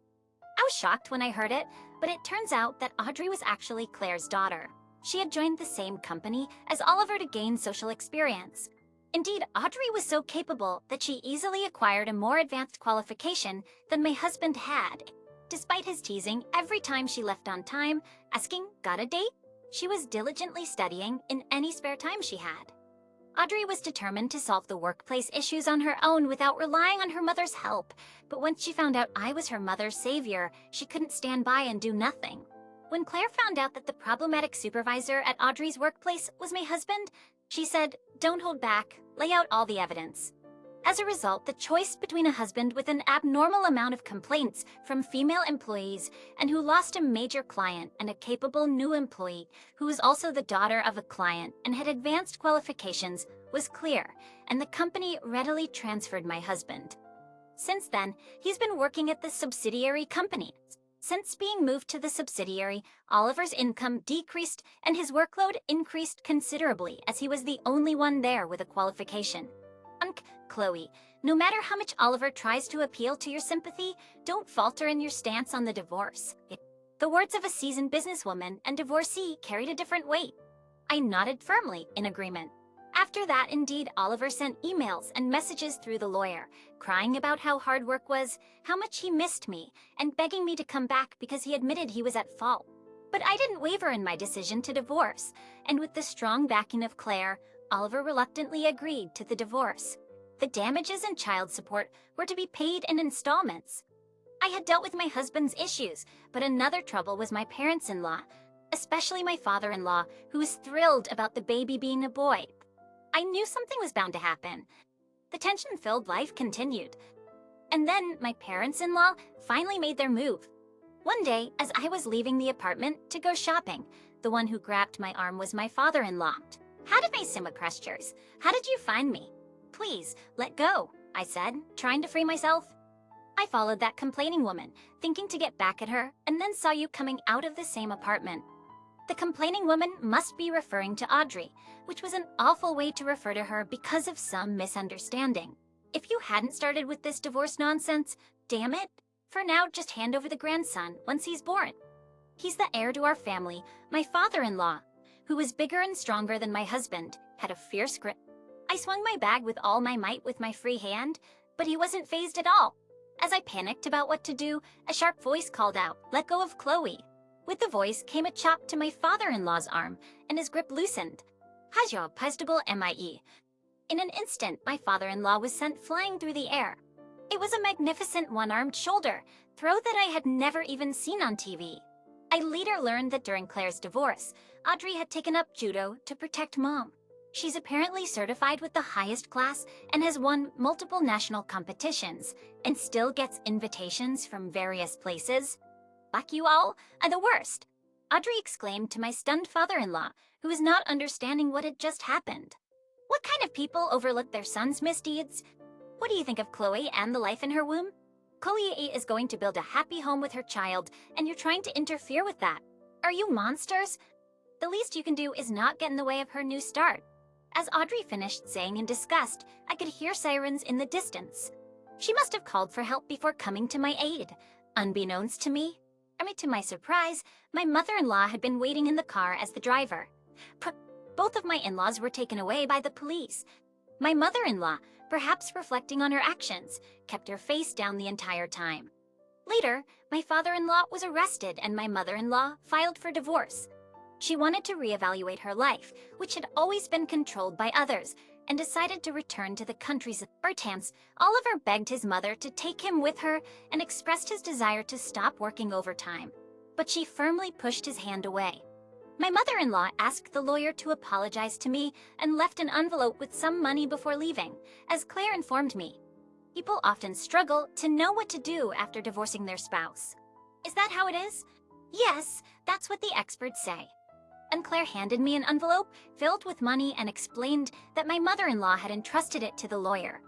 I was shocked when I heard it, but it turns out that Audrey was actually Claire's daughter. She had joined the same company as Oliver to gain social experience. Indeed, Audrey was so capable that she easily acquired a more advanced qualification than my husband had. Despite his teasing every time she left on time, asking, "Got a date?" she was diligently studying in any spare time she had. Audrey was determined to solve the workplace issues on her own without relying on her mother's help, but once she found out I was her mother's savior, she couldn't stand by and do nothing. When Claire found out that the problematic supervisor at Audrey's workplace was my husband, she said, "Don't hold back, lay out all the evidence." As a result, the choice between a husband with an abnormal amount of complaints from female employees and who lost a major client and a capable new employee who was also the daughter of a client and had advanced qualifications was clear, and the company readily transferred my husband. Since then, he's been working at the subsidiary company. Since being moved to the subsidiary, Oliver's income decreased and his workload increased considerably as he was the only one there with a qualification. Chloe, no matter how much Oliver tries to appeal to your sympathy, don't falter in your stance on the divorce. The words of a seasoned businesswoman and divorcee carried a different weight. I nodded firmly in agreement. After that, indeed, Oliver sent emails and messages through the lawyer, crying about how hard work was, how much he missed me, and begging me to come back because he admitted he was at fault. But I didn't waver in my decision to divorce, and with the strong backing of Claire, Oliver reluctantly agreed to the divorce. The damages and child support were to be paid in installments. I had dealt with my husband's issues, but another trouble was my parents-in-law, especially my father-in-law, who was thrilled about the baby being a boy. I knew something was bound to happen. The tension-filled life continued. And then my parents-in-law finally made their move. One day, as I was leaving the apartment to go shopping, the one who grabbed my arm was my father-in-law. "How did my simmer crustures? How did you find me?" "Please, let go," I said, trying to free myself. "I followed that complaining woman, thinking to get back at her, and then saw you coming out of the same apartment." The complaining woman must be referring to Audrey, which was an awful way to refer to her because of some misunderstanding. If you hadn't started with this divorce nonsense, damn it, for now just hand over the grandson once he's born. He's the heir to our family, my father-in-law, who was bigger and stronger than my husband, had a fierce grip. I swung my bag with all my might with my free hand, but he wasn't fazed at all. As I panicked about what to do, a sharp voice called out, "Let go of Chloe." With the voice came a chop to my father-in-law's arm, and his grip loosened. "Has your pustable MIE?" In an instant, my father-in-law was sent flying through the air. It was a magnificent one-armed shoulder, throw that I had never even seen on TV. I later learned that during Claire's divorce, Audrey had taken up judo to protect Mom. She's apparently certified with the highest class and has won multiple national competitions, and still gets invitations from various places. "Fuck you all, are the worst," Audrey exclaimed to my stunned father-in-law, who was not understanding what had just happened. What kind of people overlook their son's misdeeds? What do you think of Chloe and the life in her womb? Chloe is going to build a happy home with her child, and you're trying to interfere with that. Are you monsters? The least you can do is not get in the way of her new start. As Audrey finished saying in disgust, I could hear sirens in the distance. She must have called for help before coming to my aid. Unbeknownst to me, to my surprise, my mother-in-law had been waiting in the car as the driver. Both of my in-laws were taken away by the police. My mother-in-law, perhaps reflecting on her actions, kept her face down the entire time. Later, my father-in-law was arrested and my mother-in-law filed for divorce. She wanted to reevaluate her life, which had always been controlled by others, and decided to return to the country's birthhands. Oliver begged his mother to take him with her and expressed his desire to stop working overtime. But she firmly pushed his hand away. My mother-in-law asked the lawyer to apologize to me and left an envelope with some money before leaving, as Claire informed me. People often struggle to know what to do after divorcing their spouse. Is that how it is? Yes, that's what the experts say. And Claire handed me an envelope filled with money and explained that my mother-in-law had entrusted it to the lawyer.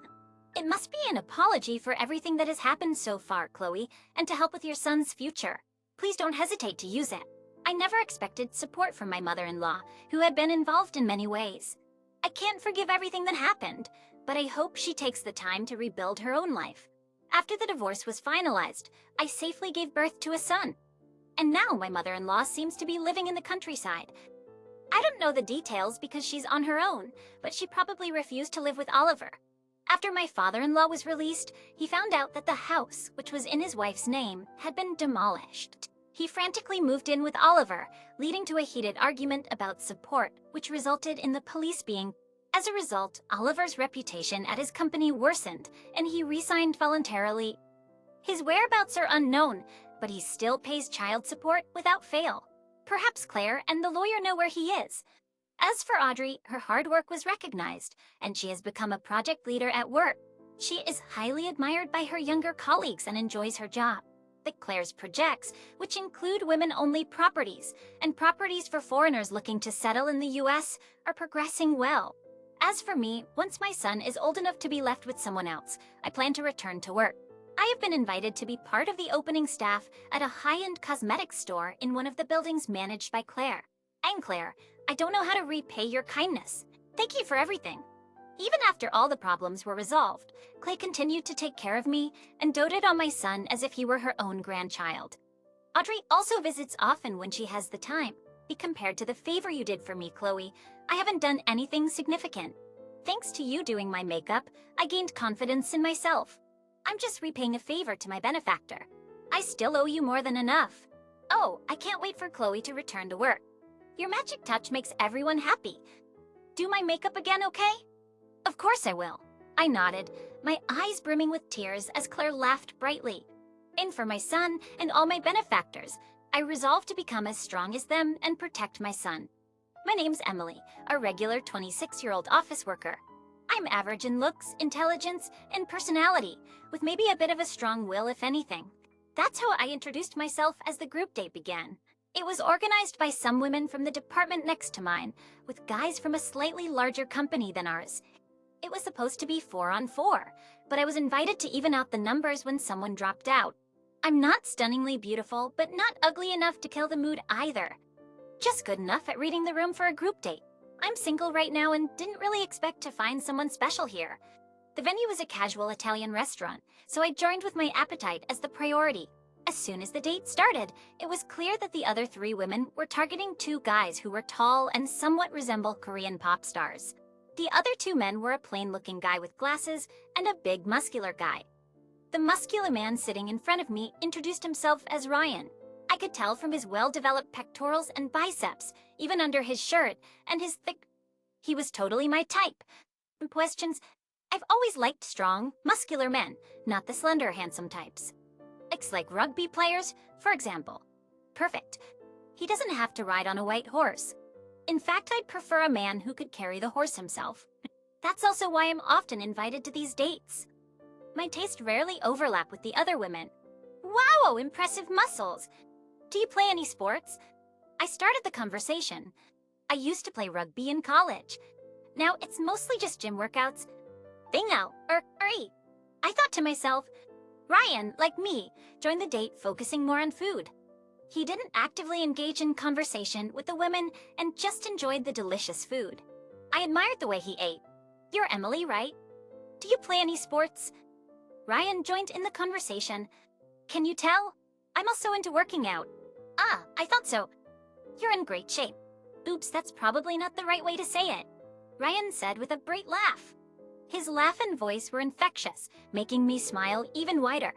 It must be an apology for everything that has happened so far, Chloe, and to help with your son's future. Please don't hesitate to use it. I never expected support from my mother-in-law, who had been involved in many ways. I can't forgive everything that happened, but I hope she takes the time to rebuild her own life. After the divorce was finalized, I safely gave birth to a son. And now my mother-in-law seems to be living in the countryside. I don't know the details because she's on her own, but she probably refused to live with Oliver. After my father-in-law was released, he found out that the house, which was in his wife's name, had been demolished. He frantically moved in with Oliver, leading to a heated argument about support, which resulted in the police being. As a result, Oliver's reputation at his company worsened, and he resigned voluntarily. His whereabouts are unknown, but he still pays child support without fail. Perhaps Claire and the lawyer know where he is. As for Audrey, her hard work was recognized, and she has become a project leader at work. She is highly admired by her younger colleagues and enjoys her job. The Claire's projects, which include women-only properties and properties for foreigners looking to settle in the U.S., are progressing well. As for me, once my son is old enough to be left with someone else, I plan to return to work. I have been invited to be part of the opening staff at a high-end cosmetics store in one of the buildings managed by Claire. And Claire, I don't know how to repay your kindness. Thank you for everything. Even after all the problems were resolved, Clay continued to take care of me and doted on my son as if he were her own grandchild. Audrey also visits often when she has the time. Compared to the favor you did for me, Chloe, I haven't done anything significant. Thanks to you doing my makeup, I gained confidence in myself. I'm just repaying a favor to my benefactor. I still owe you more than enough. Oh, I can't wait for Chloe to return to work. Your magic touch makes everyone happy. Do my makeup again, okay? Of course I will. I nodded, my eyes brimming with tears as Claire laughed brightly. And for my son and all my benefactors, I resolved to become as strong as them and protect my son. My name's Emily, a regular 26-year-old office worker. I'm average in looks, intelligence, and personality, with maybe a bit of a strong will if anything. That's how I introduced myself as the group date began. It was organized by some women from the department next to mine, with guys from a slightly larger company than ours. It was supposed to be 4-on-4, but I was invited to even out the numbers when someone dropped out. I'm not stunningly beautiful, but not ugly enough to kill the mood either. Just good enough at reading the room for a group date. I'm single right now and didn't really expect to find someone special here. The venue was a casual Italian restaurant, so I joined with my appetite as the priority. As soon as the date started, it was clear that the other 3 women were targeting 2 guys who were tall and somewhat resemble Korean pop stars. The other 2 men were a plain-looking guy with glasses and a big muscular guy. The muscular man sitting in front of me introduced himself as Ryan. I could tell from his well-developed pectorals and biceps, even under his shirt, and his thick. He was totally my type. Questions? I've always liked strong, muscular men, not the slender, handsome types. Like rugby players, for example. Perfect. He doesn't have to ride on a white horse. In fact, I'd prefer a man who could carry the horse himself. That's also why I'm often invited to these dates. My tastes rarely overlap with the other women. Wow, impressive muscles! Do you play any sports? I started the conversation. I used to play rugby in college. Now it's mostly just gym workouts. Bingo, I thought to myself, Ryan, like me, joined the date focusing more on food. He didn't actively engage in conversation with the women and just enjoyed the delicious food. I admired the way he ate. You're Emily, right? Do you play any sports? Ryan joined in the conversation. Can you tell? I'm also into working out. Ah, I thought so. You're in great shape. Oops, that's probably not the right way to say it. Ryan said with a bright laugh. His laugh and voice were infectious, making me smile even wider.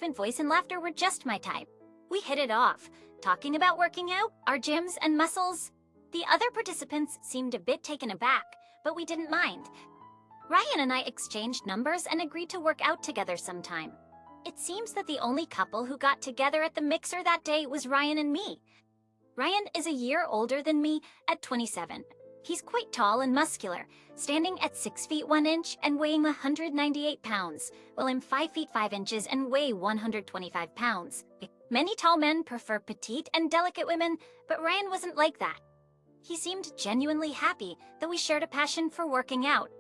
His voice and laughter were just my type. We hit it off, talking about working out, our gyms, and muscles. The other participants seemed a bit taken aback, but we didn't mind. Ryan and I exchanged numbers and agreed to work out together sometime. It seems that the only couple who got together at the mixer that day was Ryan and me. Ryan is a year older than me at 27. He's quite tall and muscular, standing at 6 feet 1 inch and weighing 198 pounds, while I'm 5 feet 5 inches and weigh 125 pounds. Many tall men prefer petite and delicate women, but Ryan wasn't like that. He seemed genuinely happy that we shared a passion for working out.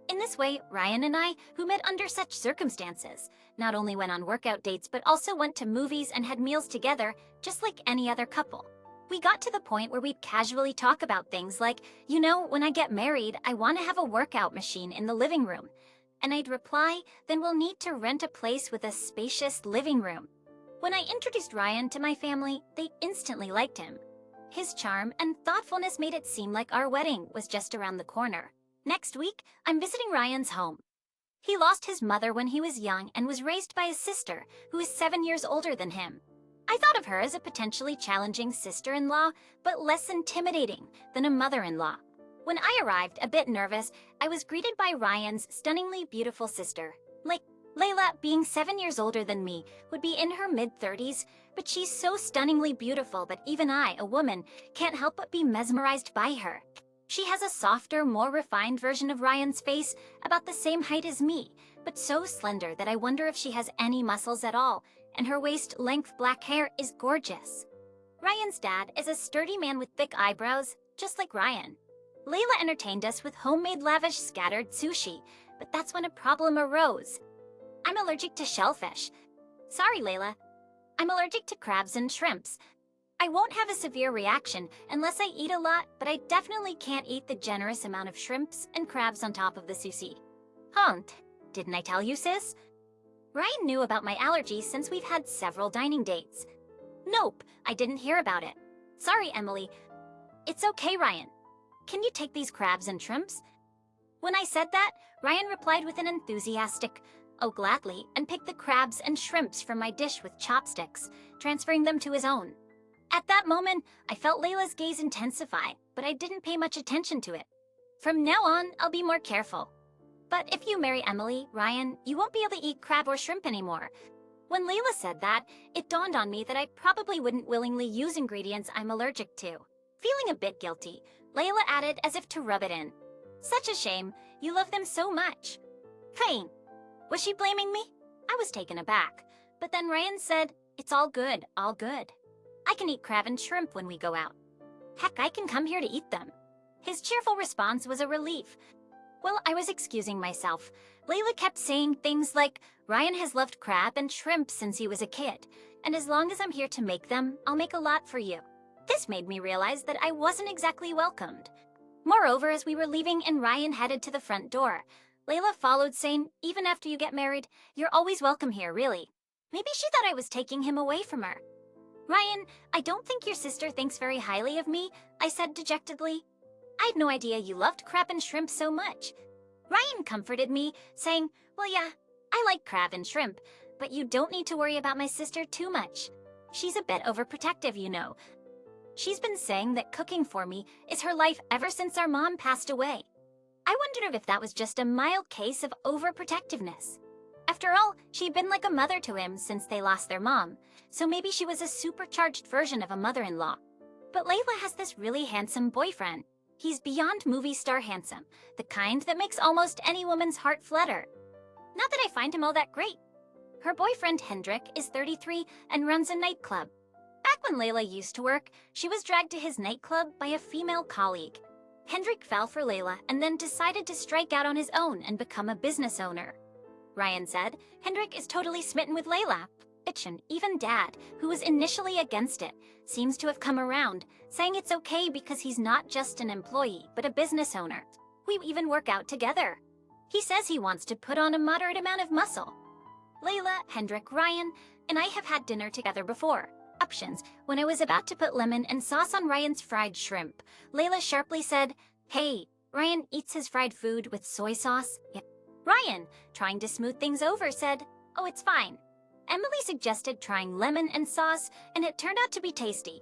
In this way, Ryan and I, who met under such circumstances, not only went on workout dates but also went to movies and had meals together, just like any other couple. We got to the point where we'd casually talk about things like, when I get married, I want to have a workout machine in the living room. And I'd reply, then we'll need to rent a place with a spacious living room. When I introduced Ryan to my family, they instantly liked him. His charm and thoughtfulness made it seem like our wedding was just around the corner. Next week, I'm visiting Ryan's home. He lost his mother when he was young and was raised by his sister, who is 7 years older than him. I thought of her as a potentially challenging sister-in-law, but less intimidating than a mother-in-law. When I arrived, a bit nervous, I was greeted by Ryan's stunningly beautiful sister. Like, Layla, being 7 years older than me, would be in her mid-30s, but she's so stunningly beautiful that even I, a woman, can't help but be mesmerized by her. She has a softer, more refined version of Ryan's face, about the same height as me, but so slender that I wonder if she has any muscles at all, and her waist-length black hair is gorgeous. Ryan's dad is a sturdy man with thick eyebrows, just like Ryan. Layla entertained us with homemade lavish scattered sushi, but that's when a problem arose. I'm allergic to shellfish. Sorry, Layla. I'm allergic to crabs and shrimps. I won't have a severe reaction unless I eat a lot, but I definitely can't eat the generous amount of shrimps and crabs on top of the sushi. Didn't I tell you, sis? Ryan knew about my allergies since we've had several dining dates. Nope, I didn't hear about it. Sorry, Emily. It's okay, Ryan. Can you take these crabs and shrimps? When I said that, Ryan replied with an enthusiastic, "Oh, gladly," and picked the crabs and shrimps from my dish with chopsticks, transferring them to his own. At that moment, I felt Layla's gaze intensify, but I didn't pay much attention to it. From now on, I'll be more careful. But if you marry Emily, Ryan, you won't be able to eat crab or shrimp anymore. When Layla said that, it dawned on me that I probably wouldn't willingly use ingredients I'm allergic to. Feeling a bit guilty, Layla added as if to rub it in. Such a shame, you love them so much. Hey, was she blaming me? I was taken aback, but then Ryan said, "It's all good, all good. I can eat crab and shrimp when we go out. Heck, I can come here to eat them." His cheerful response was a relief. While I was excusing myself, Layla kept saying things like, "Ryan has loved crab and shrimp since he was a kid, and as long as I'm here to make them, I'll make a lot for you." This made me realize that I wasn't exactly welcomed. Moreover, as we were leaving and Ryan headed to the front door, Layla followed saying, "Even after you get married, you're always welcome here, really." Maybe she thought I was taking him away from her. "Ryan, I don't think your sister thinks very highly of me," I said dejectedly. "I had no idea you loved crab and shrimp so much." Ryan comforted me, saying, "Well, yeah, I like crab and shrimp, but you don't need to worry about my sister too much. She's a bit overprotective, you know. She's been saying that cooking for me is her life ever since our mom passed away." I wondered if that was just a mild case of overprotectiveness. After all, she'd been like a mother to him since they lost their mom, so maybe she was a supercharged version of a mother-in-law. But Layla has this really handsome boyfriend. He's beyond movie star handsome, the kind that makes almost any woman's heart flutter. Not that I find him all that great. Her boyfriend Hendrik is 33 and runs a nightclub. Back when Layla used to work, she was dragged to his nightclub by a female colleague. Hendrik fell for Layla and then decided to strike out on his own and become a business owner. Ryan said Hendrik is totally smitten with Layla. And even Dad, who was initially against it, seems to have come around, saying it's okay because he's not just an employee, but a business owner. We even work out together. He says he wants to put on a moderate amount of muscle. Layla, Hendrik, Ryan, and I have had dinner together before. Options. When I was about to put lemon and sauce on Ryan's fried shrimp, Layla sharply said, "Hey, Ryan eats his fried food with soy sauce." Yeah. Ryan, trying to smooth things over, said, "Oh, it's fine." Emily suggested trying lemon and sauce, and it turned out to be tasty.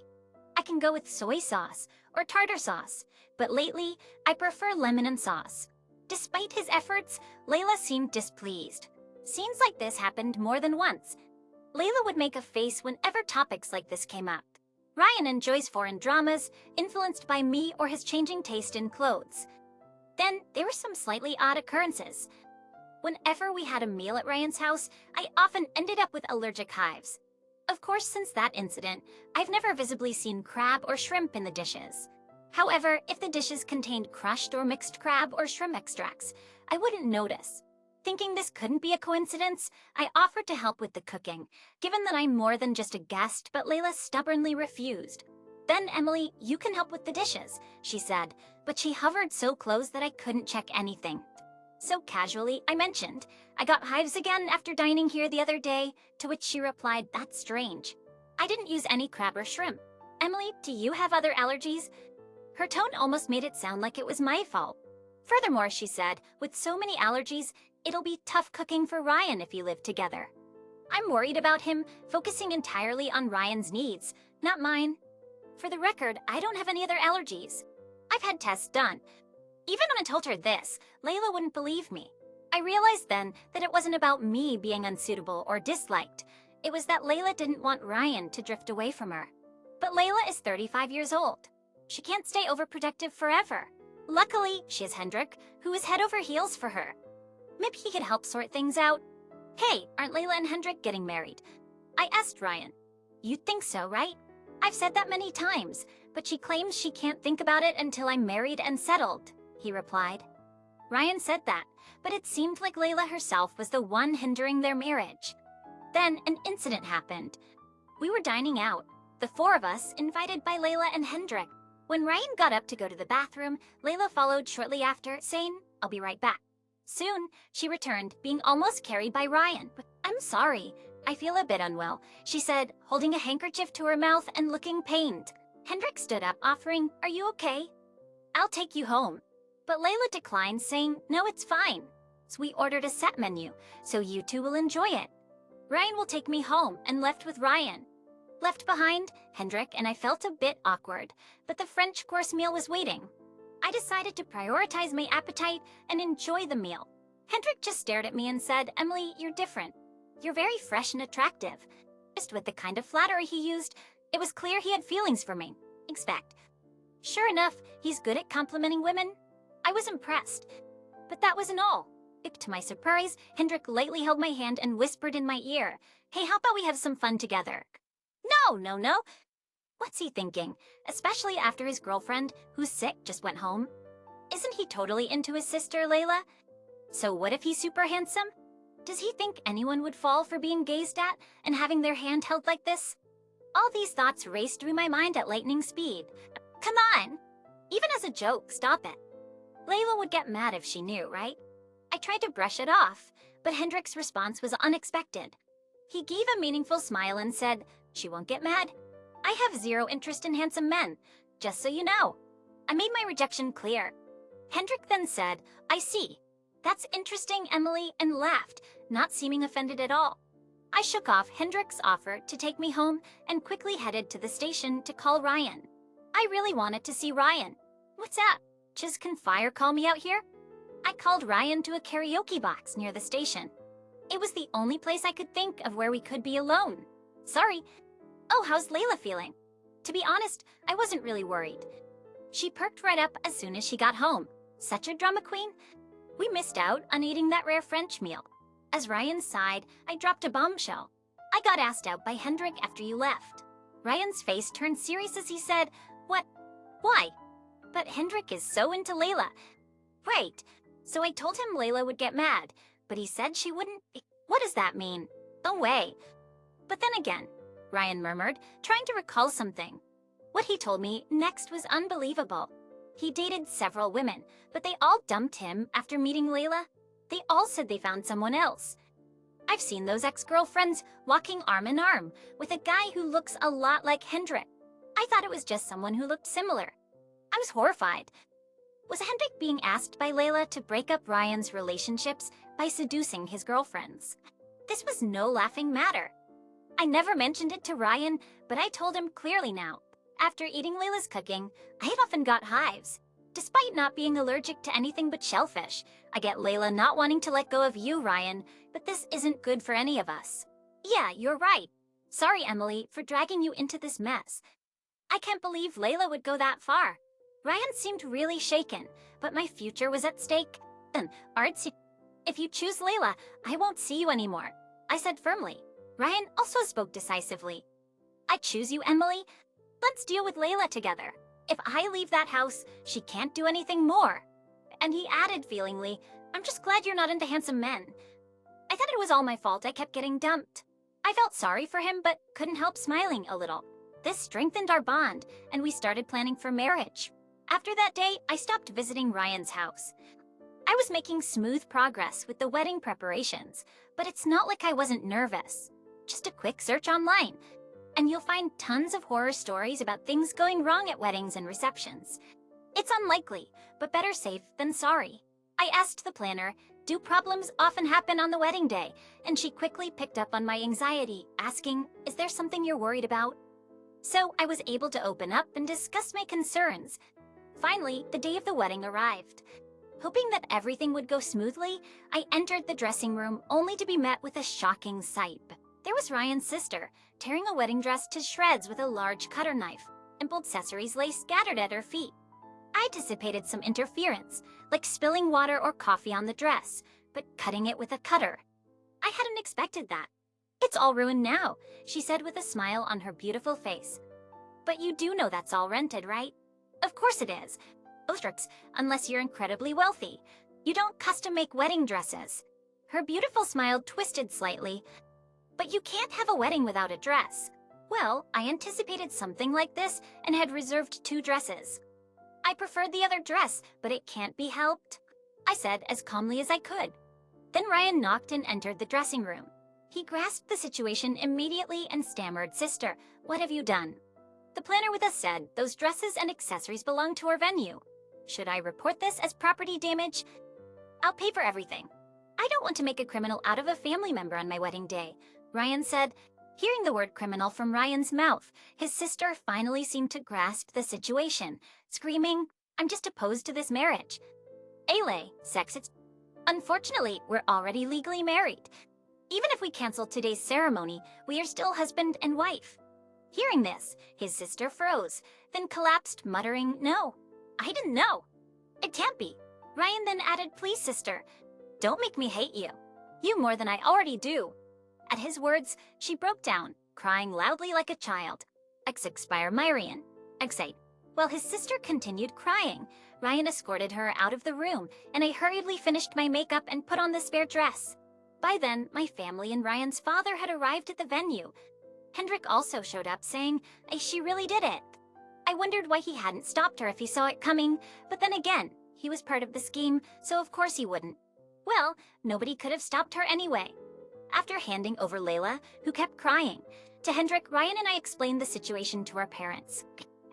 I can go with soy sauce or tartar sauce, but lately, I prefer lemon and sauce. Despite his efforts, Layla seemed displeased. Scenes like this happened more than once. Layla would make a face whenever topics like this came up. Ryan enjoys foreign dramas, influenced by me or his changing taste in clothes. Then, there were some slightly odd occurrences. Whenever we had a meal at Ryan's house, I often ended up with allergic hives. Of course, since that incident, I've never visibly seen crab or shrimp in the dishes. However, if the dishes contained crushed or mixed crab or shrimp extracts, I wouldn't notice. Thinking this couldn't be a coincidence, I offered to help with the cooking, given that I'm more than just a guest, but Layla stubbornly refused. Then, Emily, you can help with the dishes, she said, but she hovered so close that I couldn't check anything. So casually, I mentioned, I got hives again after dining here the other day, to which she replied, that's strange. I didn't use any crab or shrimp. Emily, do you have other allergies? Her tone almost made it sound like it was my fault. Furthermore, she said, with so many allergies, it'll be tough cooking for Ryan if you live together. I'm worried about him, focusing entirely on Ryan's needs, not mine. For the record, I don't have any other allergies. I've had tests done. Even when I told her this, Layla wouldn't believe me. I realized then that it wasn't about me being unsuitable or disliked. It was that Layla didn't want Ryan to drift away from her. But Layla is 35 years old. She can't stay overprotective forever. Luckily, she has Hendrik, who is head over heels for her. Maybe he could help sort things out. Hey, aren't Layla and Hendrik getting married? I asked Ryan. You'd think so, right? I've said that many times, but she claims she can't think about it until I'm married and settled, he replied. Ryan said that, but it seemed like Layla herself was the one hindering their marriage. Then an incident happened. We were dining out, the four of us, invited by Layla and Hendrik. When Ryan got up to go to the bathroom, Layla followed shortly after, saying, I'll be right back. Soon, she returned, being almost carried by Ryan. I'm sorry, I feel a bit unwell, she said, holding a handkerchief to her mouth and looking pained. Hendrik stood up, offering, Are you okay? I'll take you home. But Layla declined, saying, No, it's fine. So we ordered a set menu, so you two will enjoy it. Ryan will take me home, and left with Ryan. Left behind, Hendrik and I felt a bit awkward, but the French course meal was waiting. I decided to prioritize my appetite and enjoy the meal. Hendrik just stared at me and said, Emily, you're different. You're very fresh and attractive. Just with the kind of flattery he used, it was clear he had feelings for me. Expect. Sure enough, he's good at complimenting women. I was impressed. But that wasn't all. To my surprise, Hendrik lightly held my hand and whispered in my ear, Hey, how about we have some fun together? No. What's he thinking? Especially after his girlfriend, who's sick, just went home. Isn't he totally into his sister, Layla? So what if he's super handsome? Does he think anyone would fall for being gazed at and having their hand held like this? All these thoughts raced through my mind at lightning speed. Come on! Even as a joke, stop it. Layla would get mad if she knew, right? I tried to brush it off, but Hendrik's response was unexpected. He gave a meaningful smile and said, She won't get mad. I have zero interest in handsome men, just so you know. I made my rejection clear. Hendrik then said, I see. That's interesting, Emily, and laughed, not seeming offended at all. I shook off Hendrik's offer to take me home and quickly headed to the station to call Ryan. I really wanted to see Ryan. What's up? Chiz, can fire call me out here? I called Ryan to a karaoke box near the station. It was the only place I could think of where we could be alone. Sorry. Oh, how's Layla feeling? To be honest, I wasn't really worried. She perked right up as soon as she got home. Such a drama queen. We missed out on eating that rare French meal. As Ryan sighed, I dropped a bombshell. I got asked out by Hendrik after you left. Ryan's face turned serious as he said, What? Why? But Hendrik is so into Layla. Wait, so I told him Layla would get mad, but he said she wouldn't. What does that mean? No way. But then again, Ryan murmured, trying to recall something. What he told me next was unbelievable. He dated several women, but they all dumped him after meeting Layla. They all said they found someone else. I've seen those ex-girlfriends walking arm in arm with a guy who looks a lot like Hendrik. I thought it was just someone who looked similar. I was horrified. Was Hendrik being asked by Layla to break up Ryan's relationships by seducing his girlfriends? This was no laughing matter. I never mentioned it to Ryan, but I told him clearly now. After eating Layla's cooking, I had often got hives. Despite not being allergic to anything but shellfish, I get Layla not wanting to let go of you, Ryan, but this isn't good for any of us. Yeah, you're right. Sorry, Emily, for dragging you into this mess. I can't believe Layla would go that far. Ryan seemed really shaken, but my future was at stake. Artsy, if you choose Layla, I won't see you anymore, I said firmly. Ryan also spoke decisively. I choose you, Emily. Let's deal with Layla together. If I leave that house, she can't do anything more. And he added feelingly, I'm just glad you're not into handsome men. I thought it was all my fault I kept getting dumped. I felt sorry for him, but couldn't help smiling a little. This strengthened our bond, and we started planning for marriage. After that day, I stopped visiting Ryan's house. I was making smooth progress with the wedding preparations, but it's not like I wasn't nervous. Just a quick search online, and you'll find tons of horror stories about things going wrong at weddings and receptions. It's unlikely, but better safe than sorry. I asked the planner, do problems often happen on the wedding day? And she quickly picked up on my anxiety, asking, is there something you're worried about? So I was able to open up and discuss my concerns. Finally, the day of the wedding arrived. Hoping that everything would go smoothly, I entered the dressing room only to be met with a shocking sight. There was Ryan's sister, tearing a wedding dress to shreds with a large cutter knife. Simple accessories lay scattered at her feet. I anticipated some interference, like spilling water or coffee on the dress, but cutting it with a cutter. I hadn't expected that. It's all ruined now, she said with a smile on her beautiful face. But you do know that's all rented, right? Of course it is. Unless you're incredibly wealthy. You don't custom-make wedding dresses. Her beautiful smile twisted slightly. But you can't have a wedding without a dress. Well, I anticipated something like this and had reserved 2 dresses. I preferred the other dress, but it can't be helped, I said as calmly as I could. Then Ryan knocked and entered the dressing room. He grasped the situation immediately and stammered, Sister, what have you done? The planner with us said those dresses and accessories belong to our venue. Should I report this as property damage? I'll pay for everything. I don't want to make a criminal out of a family member on my wedding day, Ryan said. Hearing the word criminal from Ryan's mouth, his sister finally seemed to grasp the situation, screaming, I'm just opposed to this marriage. Ale, it's... Unfortunately, we're already legally married. Even if we cancel today's ceremony, we are still husband and wife. Hearing this, his sister froze, then collapsed, muttering, No, I didn't know. It can't be. Ryan then added, Please, sister, don't make me hate you. You more than I already do. At his words, she broke down, crying loudly like a child. Expire Myrian. Excite. While his sister continued crying, Ryan escorted her out of the room, and I hurriedly finished my makeup and put on the spare dress. By then, my family and Ryan's father had arrived at the venue. Hendrik also showed up, saying, She really did it. I wondered why he hadn't stopped her if he saw it coming, but then again, he was part of the scheme, so of course he wouldn't. Well, nobody could have stopped her anyway. After handing over Layla, who kept crying, to Hendrik, Ryan and I explained the situation to our parents.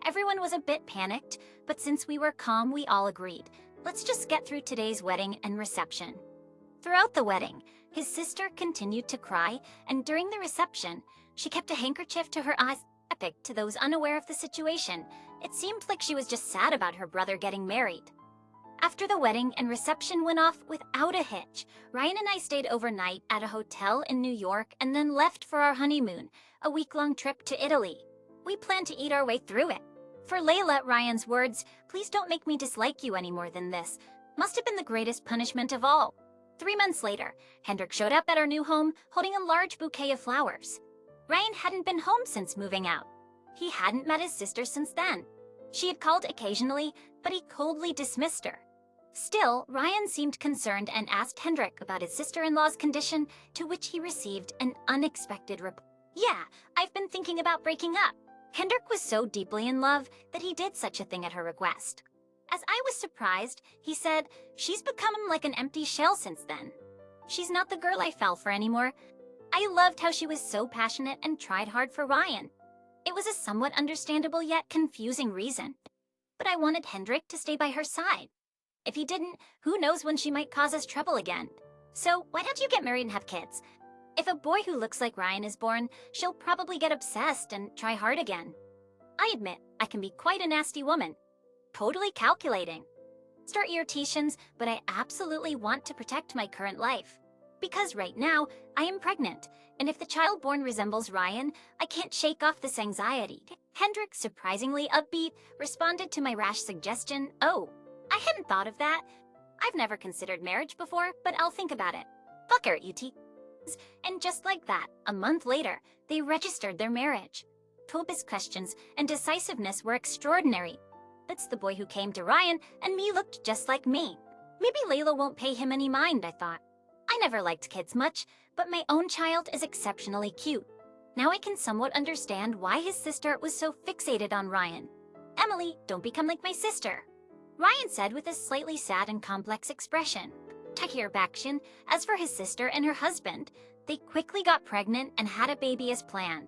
Everyone was a bit panicked, but since we were calm, we all agreed. Let's just get through today's wedding and reception. Throughout the wedding, his sister continued to cry, and during the reception, she kept a handkerchief to her eyes. Epic to those unaware of the situation, it seemed like she was just sad about her brother getting married. After the wedding and reception went off without a hitch, Ryan and I stayed overnight at a hotel in New York and then left for our honeymoon, a week-long trip to Italy. We planned to eat our way through it. For Layla, Ryan's words, Please don't make me dislike you any more than this, must have been the greatest punishment of all. 3 months later, Hendrik showed up at our new home holding a large bouquet of flowers. Ryan hadn't been home since moving out. He hadn't met his sister since then. She had called occasionally, but he coldly dismissed her. Still, Ryan seemed concerned and asked Hendrik about his sister-in-law's condition, to which he received an unexpected reply. Yeah, I've been thinking about breaking up. Hendrik was so deeply in love that he did such a thing at her request. As I was surprised, he said, She's become like an empty shell since then. She's not the girl I fell for anymore. I loved how she was so passionate and tried hard for Ryan. It was a somewhat understandable yet confusing reason. But I wanted Hendrik to stay by her side. If he didn't, who knows when she might cause us trouble again. So why don't you get married and have kids? If a boy who looks like Ryan is born, she'll probably get obsessed and try hard again. I admit, I can be quite a nasty woman. Totally calculating. Start irritations, but I absolutely want to protect my current life. Because right now, I am pregnant, and if the child born resembles Ryan, I can't shake off this anxiety. Hendrik, surprisingly upbeat, responded to my rash suggestion, Oh, I hadn't thought of that. I've never considered marriage before, but I'll think about it. Fuck her, UT. And just like that, a month later, they registered their marriage. Toby's questions and decisiveness were extraordinary. That's the boy who came to Ryan, and me looked just like me. Maybe Layla won't pay him any mind, I thought. I never liked kids much, but my own child is exceptionally cute. Now I can somewhat understand why his sister was so fixated on Ryan. Emily, don't become like my sister, Ryan said with a slightly sad and complex expression. Takir as for his sister and her husband, they quickly got pregnant and had a baby as planned.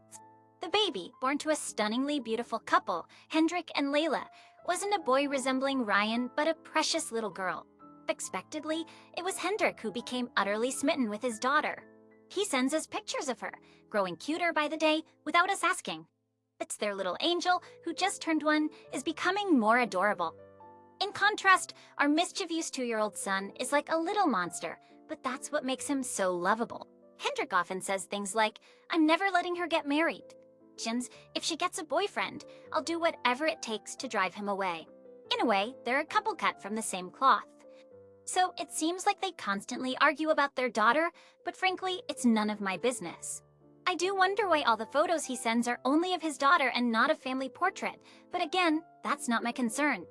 The baby, born to a stunningly beautiful couple, Hendrik and Layla, wasn't a boy resembling Ryan, but a precious little girl. Unexpectedly, it was Hendrik who became utterly smitten with his daughter. He sends us pictures of her, growing cuter by the day without us asking. It's their little angel, who just turned 1, is becoming more adorable. In contrast, our mischievous 2-year-old son is like a little monster, but that's what makes him so lovable. Hendrik often says things like, "I'm never letting her get married." If she gets a boyfriend, I'll do whatever it takes to drive him away. In a way, they're a couple cut from the same cloth. So it seems like they constantly argue about their daughter, but frankly, it's none of my business. I do wonder why all the photos he sends are only of his daughter and not a family portrait, but again, that's not my concern.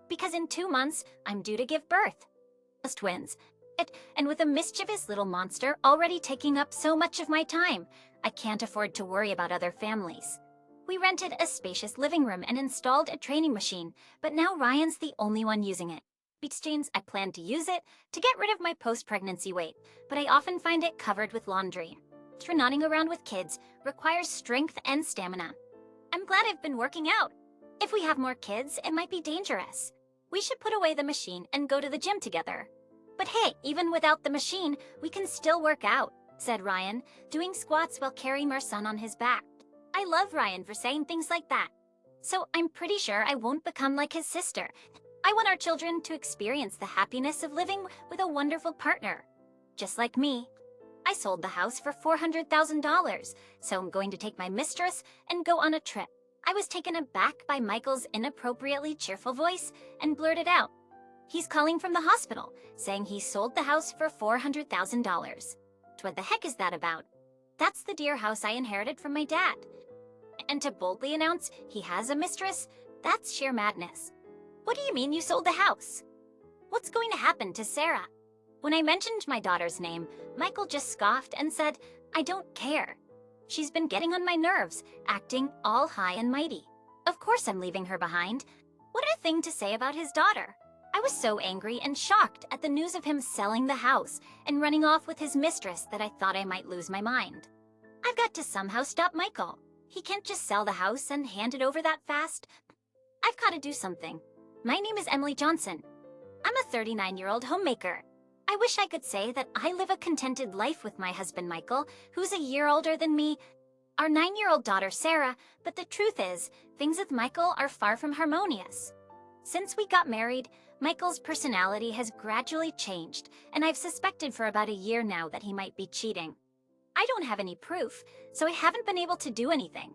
Because in 2 months, I'm due to give birth. As twins. And with a mischievous little monster already taking up so much of my time, I can't afford to worry about other families. We rented a spacious living room and installed a training machine, but now Ryan's the only one using it. I plan to use it to get rid of my post-pregnancy weight, but I often find it covered with laundry. Nodding around with kids requires strength and stamina. I'm glad I've been working out. If we have more kids, it might be dangerous. We should put away the machine and go to the gym together. But hey, even without the machine, we can still work out, said Ryan, doing squats while carrying our son on his back. I love Ryan for saying things like that. So I'm pretty sure I won't become like his sister. I want our children to experience the happiness of living with a wonderful partner. Just like me. I sold the house for $400,000, so I'm going to take my mistress and go on a trip. I was taken aback by Michael's inappropriately cheerful voice and blurted out. He's calling from the hospital, saying he sold the house for $400,000. What the heck is that about? That's the dear house I inherited from my dad. And to boldly announce he has a mistress, that's sheer madness. What do you mean you sold the house? What's going to happen to Sarah? When I mentioned my daughter's name, Michael just scoffed and said, I don't care. She's been getting on my nerves, acting all high and mighty. Of course I'm leaving her behind. What a thing to say about his daughter. I was so angry and shocked at the news of him selling the house and running off with his mistress that I thought I might lose my mind. I've got to somehow stop Michael. He can't just sell the house and hand it over that fast. I've got to do something. My name is Emily Johnson. I'm a 39-year-old homemaker. I wish I could say that I live a contented life with my husband Michael, who's a year older than me, our 9-year-old daughter Sarah, but the truth is, things with Michael are far from harmonious. Since we got married, Michael's personality has gradually changed, and I've suspected for about a year now that he might be cheating. I don't have any proof, so I haven't been able to do anything.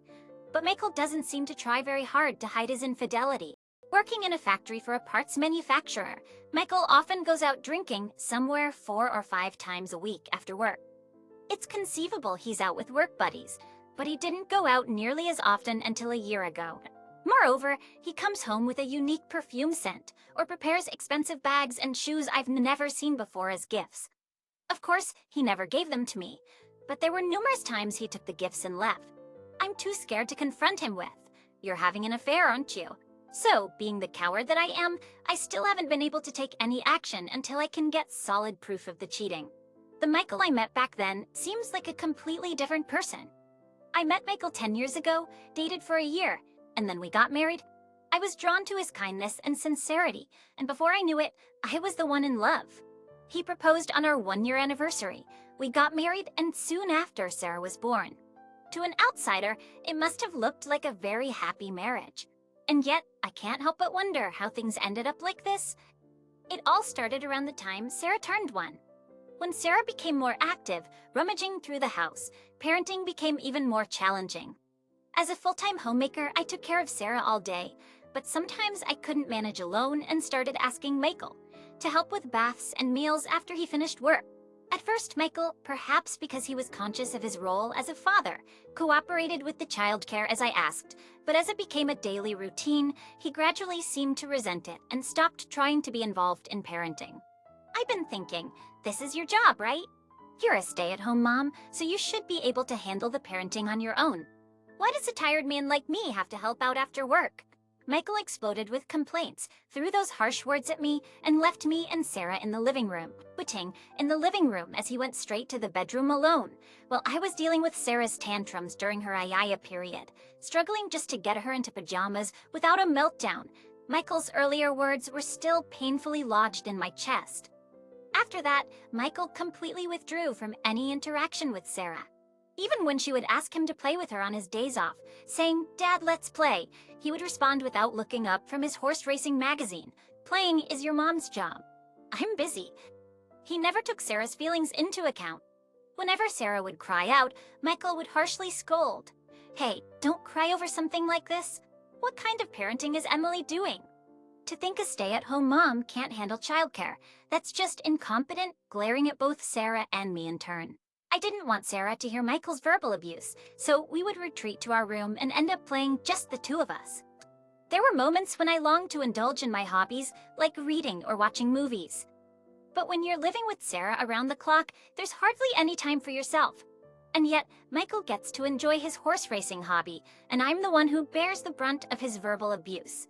But Michael doesn't seem to try very hard to hide his infidelity. Working in a factory for a parts manufacturer, Michael often goes out drinking somewhere 4 or 5 times a week after work. It's conceivable he's out with work buddies, but he didn't go out nearly as often until a year ago. Moreover, he comes home with a unique perfume scent or prepares expensive bags and shoes I've never seen before as gifts. Of course, he never gave them to me, but there were numerous times he took the gifts and left. I'm too scared to confront him with, "You're having an affair, aren't you?" So, being the coward that I am, I still haven't been able to take any action until I can get solid proof of the cheating. The Michael I met back then seems like a completely different person. I met Michael 10 years ago, dated for a year, and then we got married. I was drawn to his kindness and sincerity, and before I knew it, I was the one in love. He proposed on our 1-year anniversary. We got married, and soon after Sarah was born. To an outsider, it must have looked like a very happy marriage. And yet, I can't help but wonder how things ended up like this. It all started around the time Sarah turned 1. When Sarah became more active, rummaging through the house, parenting became even more challenging. As a full-time homemaker, I took care of Sarah all day, but sometimes I couldn't manage alone and started asking Michael to help with baths and meals after he finished work. At first, Michael, perhaps because he was conscious of his role as a father, cooperated with the childcare as I asked, but as it became a daily routine, he gradually seemed to resent it and stopped trying to be involved in parenting. I've been thinking, this is your job, right? You're a stay-at-home mom, so you should be able to handle the parenting on your own. Why does a tired man like me have to help out after work? Michael exploded with complaints, threw those harsh words at me, and left me and Sarah in the living room, quitting in the living room as he went straight to the bedroom alone, while I was dealing with Sarah's tantrums during her ayaya period, struggling just to get her into pajamas without a meltdown. Michael's earlier words were still painfully lodged in my chest. After that, Michael completely withdrew from any interaction with Sarah. Even when she would ask him to play with her on his days off, saying, "Dad, let's play," he would respond without looking up from his horse racing magazine, "Playing is your mom's job. I'm busy." He never took Sarah's feelings into account. Whenever Sarah would cry out, Michael would harshly scold. "Hey, don't cry over something like this. What kind of parenting is Emily doing?" To think a stay-at-home mom can't handle childcare, that's just incompetent, glaring at both Sarah and me in turn. I didn't want Sarah to hear Michael's verbal abuse, so we would retreat to our room and end up playing just the two of us. There were moments when I longed to indulge in my hobbies, like reading or watching movies. But when you're living with Sarah around the clock, there's hardly any time for yourself. And yet, Michael gets to enjoy his horse racing hobby, and I'm the one who bears the brunt of his verbal abuse.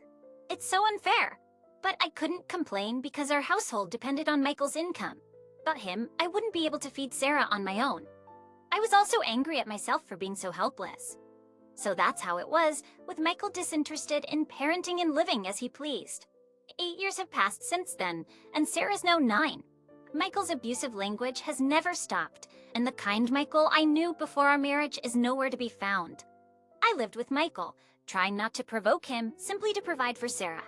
It's so unfair. But I couldn't complain because our household depended on Michael's income. Without him, I wouldn't be able to feed Sarah on my own. I was also angry at myself for being so helpless. So that's how it was, with Michael disinterested in parenting and living as he pleased. 8 years have passed since then, and Sarah's now 9. Michael's abusive language has never stopped, and the kind Michael I knew before our marriage is nowhere to be found. I lived with Michael, trying not to provoke him, simply to provide for Sarah.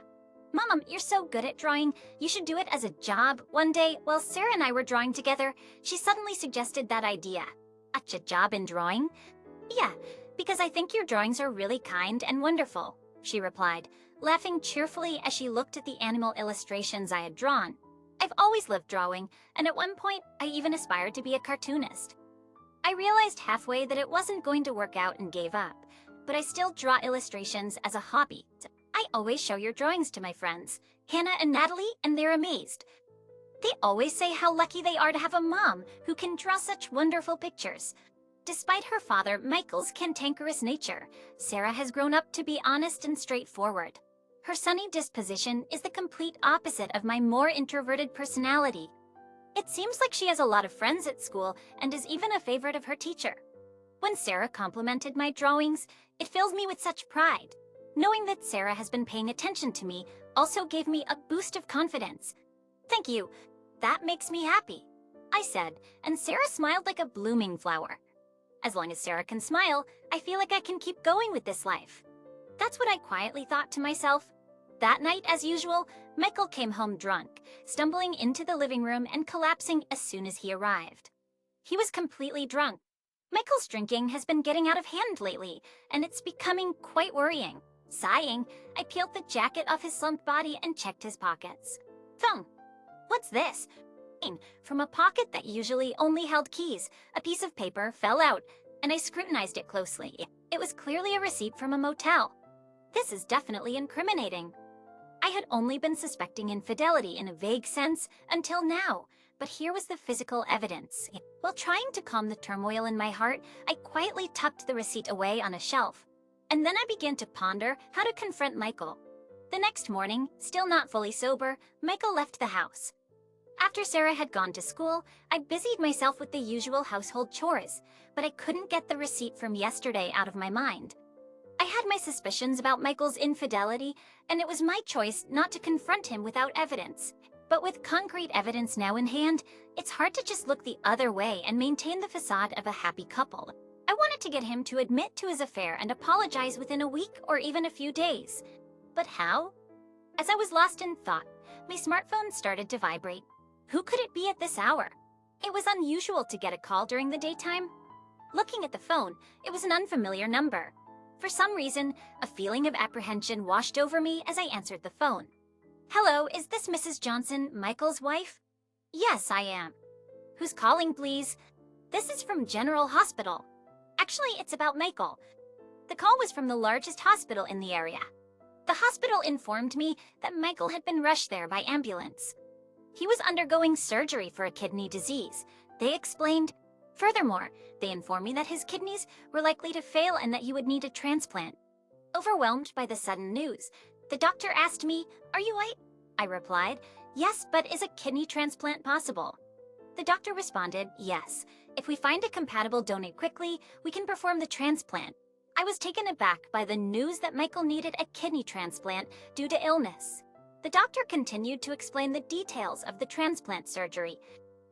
"Mom, you're so good at drawing, you should do it as a job." One day, while Sarah and I were drawing together, she suddenly suggested that idea. "A job in drawing?" "Yeah, because I think your drawings are really kind and wonderful," she replied, laughing cheerfully as she looked at the animal illustrations I had drawn. I've always loved drawing, and at one point, I even aspired to be a cartoonist. I realized halfway that it wasn't going to work out and gave up, but I still draw illustrations as a hobby. I always show your drawings to my friends, Hannah and Natalie, and they're amazed. They always say how lucky they are to have a mom who can draw such wonderful pictures. Despite her father, Michael's cantankerous nature, Sarah has grown up to be honest and straightforward. Her sunny disposition is the complete opposite of my more introverted personality. It seems like she has a lot of friends at school and is even a favorite of her teacher. When Sarah complimented my drawings, it fills me with such pride. Knowing that Sarah has been paying attention to me also gave me a boost of confidence. "Thank you. That makes me happy," I said, and Sarah smiled like a blooming flower. As long as Sarah can smile, I feel like I can keep going with this life. That's what I quietly thought to myself. That night, as usual, Michael came home drunk, stumbling into the living room and collapsing as soon as he arrived. He was completely drunk. Michael's drinking has been getting out of hand lately, and it's becoming quite worrying. Sighing, I peeled the jacket off his slumped body and checked his pockets. Phone. What's this? From a pocket that usually only held keys, a piece of paper fell out, and I scrutinized it closely. It was clearly a receipt from a motel. This is definitely incriminating. I had only been suspecting infidelity in a vague sense until now, but here was the physical evidence. While trying to calm the turmoil in my heart, I quietly tucked the receipt away on a shelf. And then I began to ponder how to confront Michael. The next morning, still not fully sober, Michael left the house. After Sarah had gone to school, I busied myself with the usual household chores, but I couldn't get the receipt from yesterday out of my mind. I had my suspicions about Michael's infidelity, and it was my choice not to confront him without evidence. But with concrete evidence now in hand, it's hard to just look the other way and maintain the facade of a happy couple. I wanted to get him to admit to his affair and apologize within a week or even a few days. But how? As I was lost in thought, my smartphone started to vibrate. Who could it be at this hour? It was unusual to get a call during the daytime. Looking at the phone, it was an unfamiliar number. For some reason, a feeling of apprehension washed over me as I answered the phone. "Hello, is this Mrs. Johnson, Michael's wife?" "Yes, I am." Who's calling, please? This is from General Hospital. Actually, it's about Michael. The call was from the largest hospital in the area. The hospital informed me that Michael had been rushed there by ambulance. He was undergoing surgery for a kidney disease, they explained. Furthermore, they informed me that his kidneys were likely to fail and that he would need a transplant. Overwhelmed by the sudden news, the doctor asked me, "Are you right?" I replied, "Yes, but is a kidney transplant possible?" The doctor responded, "Yes. If we find a compatible donor quickly, we can perform the transplant." I was taken aback by the news that Michael needed a kidney transplant due to illness. The doctor continued to explain the details of the transplant surgery.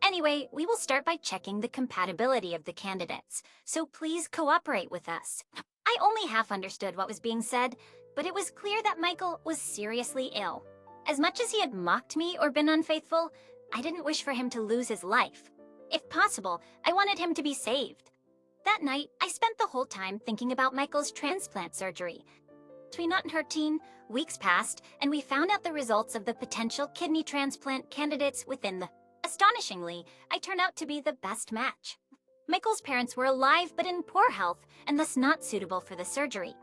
Anyway, we will start by checking the compatibility of the candidates, so please cooperate with us. I only half understood what was being said, but it was clear that Michael was seriously ill. As much as he had mocked me or been unfaithful, I didn't wish for him to lose his life. If possible, I wanted him to be saved. That night, I spent the whole time thinking about Michael's transplant surgery. Between 13 weeks passed, and we found out the results of the potential kidney transplant candidates within the... Astonishingly, I turned out to be the best match. Michael's parents were alive but in poor health and thus not suitable for the surgery.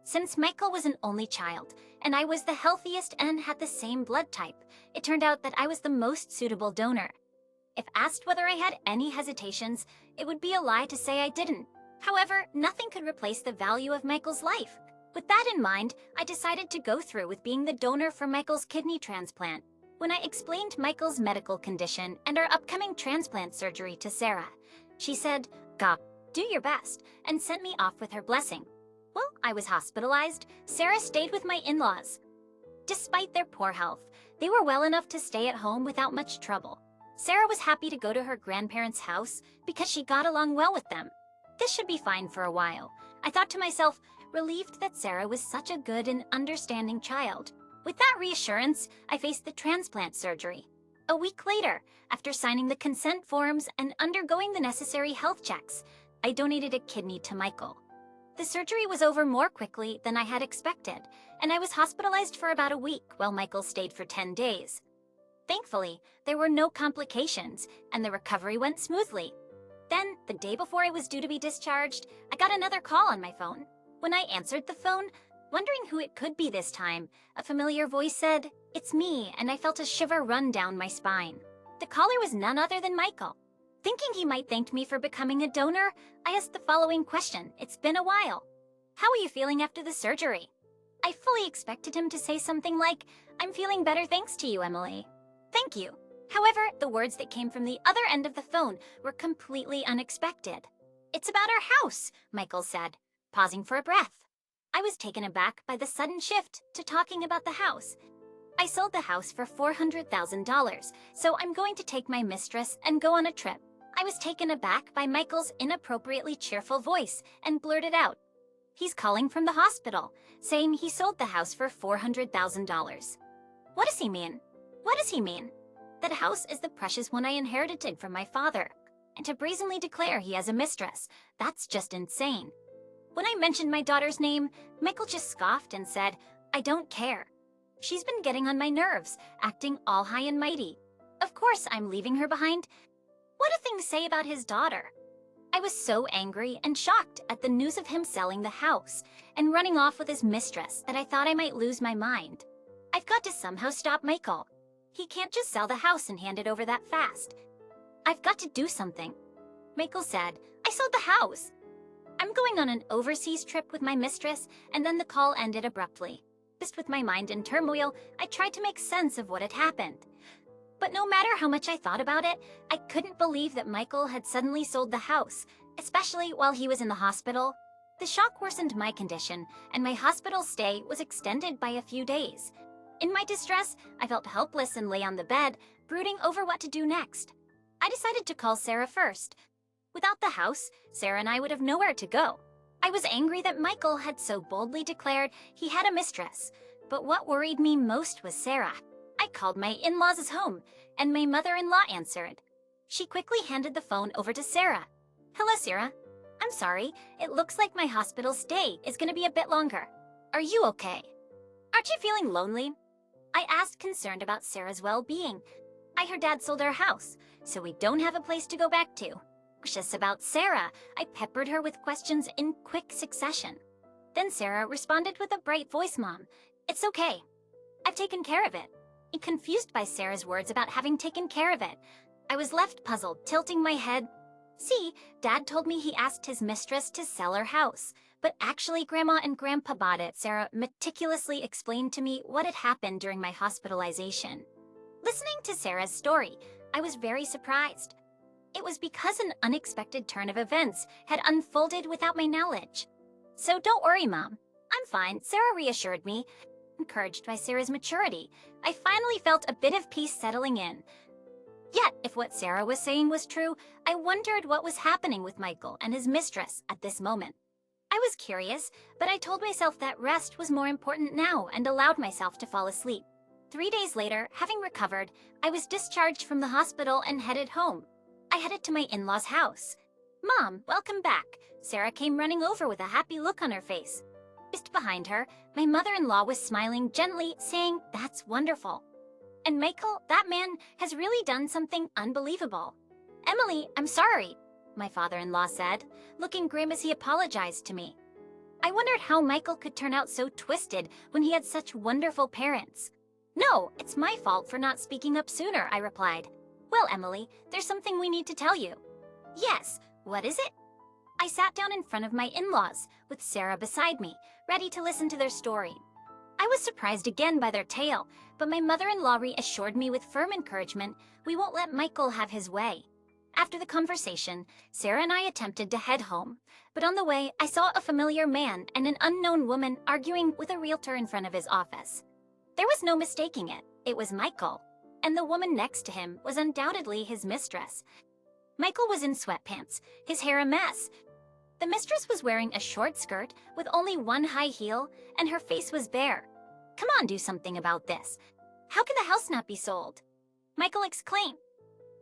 Since Michael was an only child, and I was the healthiest and had the same blood type, it turned out that I was the most suitable donor. If asked whether I had any hesitations, it would be a lie to say I didn't. However, nothing could replace the value of Michael's life. With that in mind, I decided to go through with being the donor for Michael's kidney transplant. When I explained Michael's medical condition and our upcoming transplant surgery to Sarah, she said, "God, do your best," and sent me off with her blessing. While I was hospitalized, Sarah stayed with my in-laws. Despite their poor health, they were well enough to stay at home without much trouble. Sarah was happy to go to her grandparents' house because she got along well with them. This should be fine for a while. I thought to myself, relieved that Sarah was such a good and understanding child. With that reassurance, I faced the transplant surgery. A week later, after signing the consent forms and undergoing the necessary health checks, I donated a kidney to Michael. The surgery was over more quickly than I had expected, and I was hospitalized for about a week while Michael stayed for 10 days. Thankfully, there were no complications, and the recovery went smoothly. Then, the day before I was due to be discharged, I got another call on my phone. When I answered the phone, wondering who it could be this time, a familiar voice said, "It's me," and I felt a shiver run down my spine. The caller was none other than Michael. Thinking he might thank me for becoming a donor, I asked the following question. "It's been a while. How are you feeling after the surgery?" I fully expected him to say something like, "I'm feeling better thanks to you, Emily." "Thank you." However, the words that came from the other end of the phone were completely unexpected. "It's about our house," Michael said, pausing for a breath. I was taken aback by the sudden shift to talking about the house. "I sold the house for $400,000, so I'm going to take my mistress and go on a trip." I was taken aback by Michael's inappropriately cheerful voice and blurted out, "He's calling from the hospital, saying he sold the house for $400,000. What does he mean? What does he mean? That house is the precious one I inherited from my father. And to brazenly declare he has a mistress, that's just insane." When I mentioned my daughter's name, Michael just scoffed and said, "I don't care. She's been getting on my nerves, acting all high and mighty. Of course I'm leaving her behind. What do things say about his daughter?" I was so angry and shocked at the news of him selling the house and running off with his mistress that I thought I might lose my mind. I've got to somehow stop Michael. He can't just sell the house and hand it over that fast. I've got to do something. Michael said, "I sold the house. I'm going on an overseas trip with my mistress," and then the call ended abruptly. Just with my mind in turmoil, I tried to make sense of what had happened. But no matter how much I thought about it, I couldn't believe that Michael had suddenly sold the house, especially while he was in the hospital. The shock worsened my condition, and my hospital stay was extended by a few days. In my distress, I felt helpless and lay on the bed, brooding over what to do next. I decided to call Sarah first. Without the house, Sarah and I would have nowhere to go. I was angry that Michael had so boldly declared he had a mistress, but what worried me most was Sarah. I called my in-laws' home, and my mother-in-law answered. She quickly handed the phone over to Sarah. "Hello, Sarah. I'm sorry, it looks like my hospital stay is going to be a bit longer. Are you okay? Aren't you feeling lonely?" I asked, concerned about Sarah's well-being. I heard Dad sold our house, so we don't have a place to go back to. Anxious about Sarah, I peppered her with questions in quick succession. Then Sarah responded with a bright voice, Mom. It's okay. I've taken care of it. Confused by Sarah's words about having taken care of it, I was left puzzled, tilting my head. See, Dad told me he asked his mistress to sell our house, but actually Grandma and Grandpa bought it. Sarah meticulously explained to me what had happened during my hospitalization. Listening to Sarah's story, I was very surprised. It was because an unexpected turn of events had unfolded without my knowledge. So don't worry, Mom. I'm fine, Sarah reassured me. Encouraged by Sarah's maturity, I finally felt a bit of peace settling in. Yet, if what Sarah was saying was true, I wondered what was happening with Michael and his mistress at this moment. I was curious, but I told myself that rest was more important now and allowed myself to fall asleep. 3 days later, having recovered, I was discharged from the hospital and headed home. I headed to my in-laws' house. Mom, welcome back. Sarah came running over with a happy look on her face. Just behind her, my mother-in-law was smiling gently, saying, That's wonderful. And Michael, that man, has really done something unbelievable. Emily, I'm sorry, my father-in-law said, looking grim as he apologized to me. I wondered how Michael could turn out so twisted when he had such wonderful parents. No, it's my fault for not speaking up sooner, I replied. Well, Emily, there's something we need to tell you. Yes, what is it? I sat down in front of my in-laws, with Sarah beside me, ready to listen to their story. I was surprised again by their tale, but my mother-in-law reassured me with firm encouragement we won't let Michael have his way. After the conversation, Sarah and I attempted to head home, but on the way I saw a familiar man and an unknown woman arguing with a realtor in front of his office. There was no mistaking it. It was Michael, and the woman next to him was undoubtedly his mistress. Michael was in sweatpants, his hair a mess. The mistress was wearing a short skirt with only one high heel, and her face was bare. Come on, do something about this. How can the house not be sold? Michael exclaimed.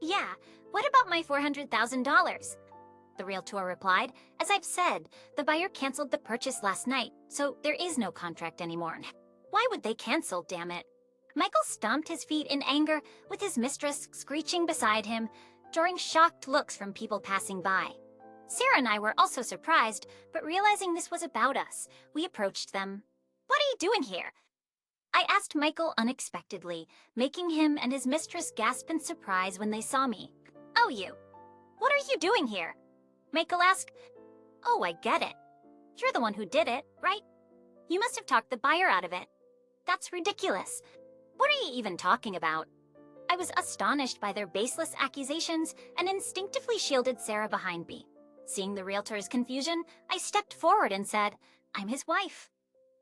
Yeah, what about my $400,000? The realtor replied, As I've said, the buyer canceled the purchase last night, so there is no contract anymore. Why would they cancel, damn it? Michael stomped his feet in anger, with his mistress screeching beside him, drawing shocked looks from people passing by. Sarah and I were also surprised, but realizing this was about us, we approached them. What are you doing here? I asked Michael unexpectedly, making him and his mistress gasp in surprise when they saw me. Oh, you. What are you doing here? Michael asked. Oh, I get it. You're the one who did it, right? You must have talked the buyer out of it. That's ridiculous. What are you even talking about? I was astonished by their baseless accusations and instinctively shielded Sarah behind me. Seeing the realtor's confusion, I stepped forward and said, I'm his wife.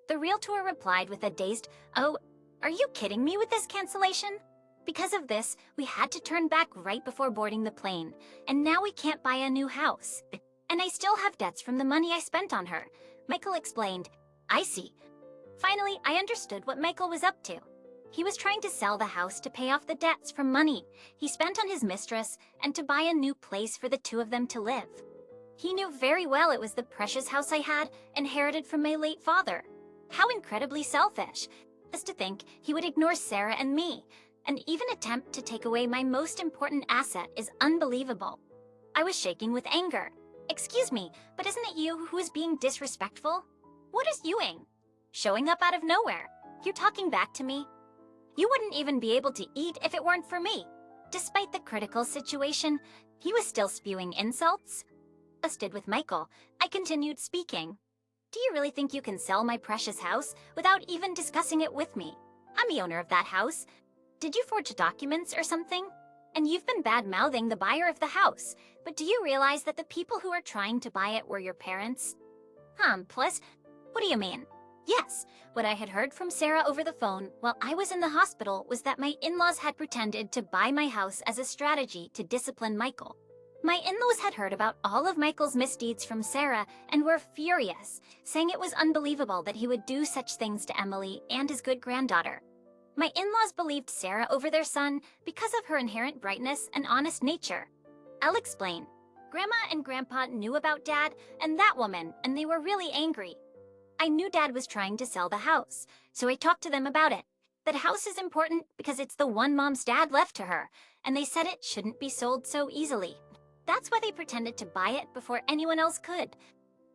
The realtor replied with a dazed, Oh, are you kidding me with this cancellation? Because of this, we had to turn back right before boarding the plane, and now we can't buy a new house. And I still have debts from the money I spent on her. Michael explained, I see. Finally, I understood what Michael was up to. He was trying to sell the house to pay off the debts from money he spent on his mistress and to buy a new place for the two of them to live. He knew very well it was the precious house I had inherited from my late father. How incredibly selfish, just to think he would ignore Sarah and me, and even attempt to take away my most important asset is unbelievable. I was shaking with anger. Excuse me, but isn't it you who is being disrespectful? What is youing? Showing up out of nowhere. You're talking back to me? You wouldn't even be able to eat if it weren't for me. Despite the critical situation, he was still spewing insults. Busted with Michael, I continued speaking. Do you really think you can sell my precious house without even discussing it with me? I'm the owner of that house. Did you forge documents or something? And you've been bad-mouthing the buyer of the house, but do you realize that the people who are trying to buy it were your parents? Plus, what do you mean? Yes, what I had heard from Sarah over the phone while I was in the hospital was that my in-laws had pretended to buy my house as a strategy to discipline Michael. My in-laws had heard about all of Michael's misdeeds from Sarah and were furious, saying it was unbelievable that he would do such things to Emily and his good granddaughter. My in-laws believed Sarah over their son because of her inherent brightness and honest nature. I'll explain. Grandma and Grandpa knew about Dad and that woman, and they were really angry. I knew Dad was trying to sell the house, so I talked to them about it. That house is important because it's the one Mom's dad left to her, and they said it shouldn't be sold so easily. That's why they pretended to buy it before anyone else could.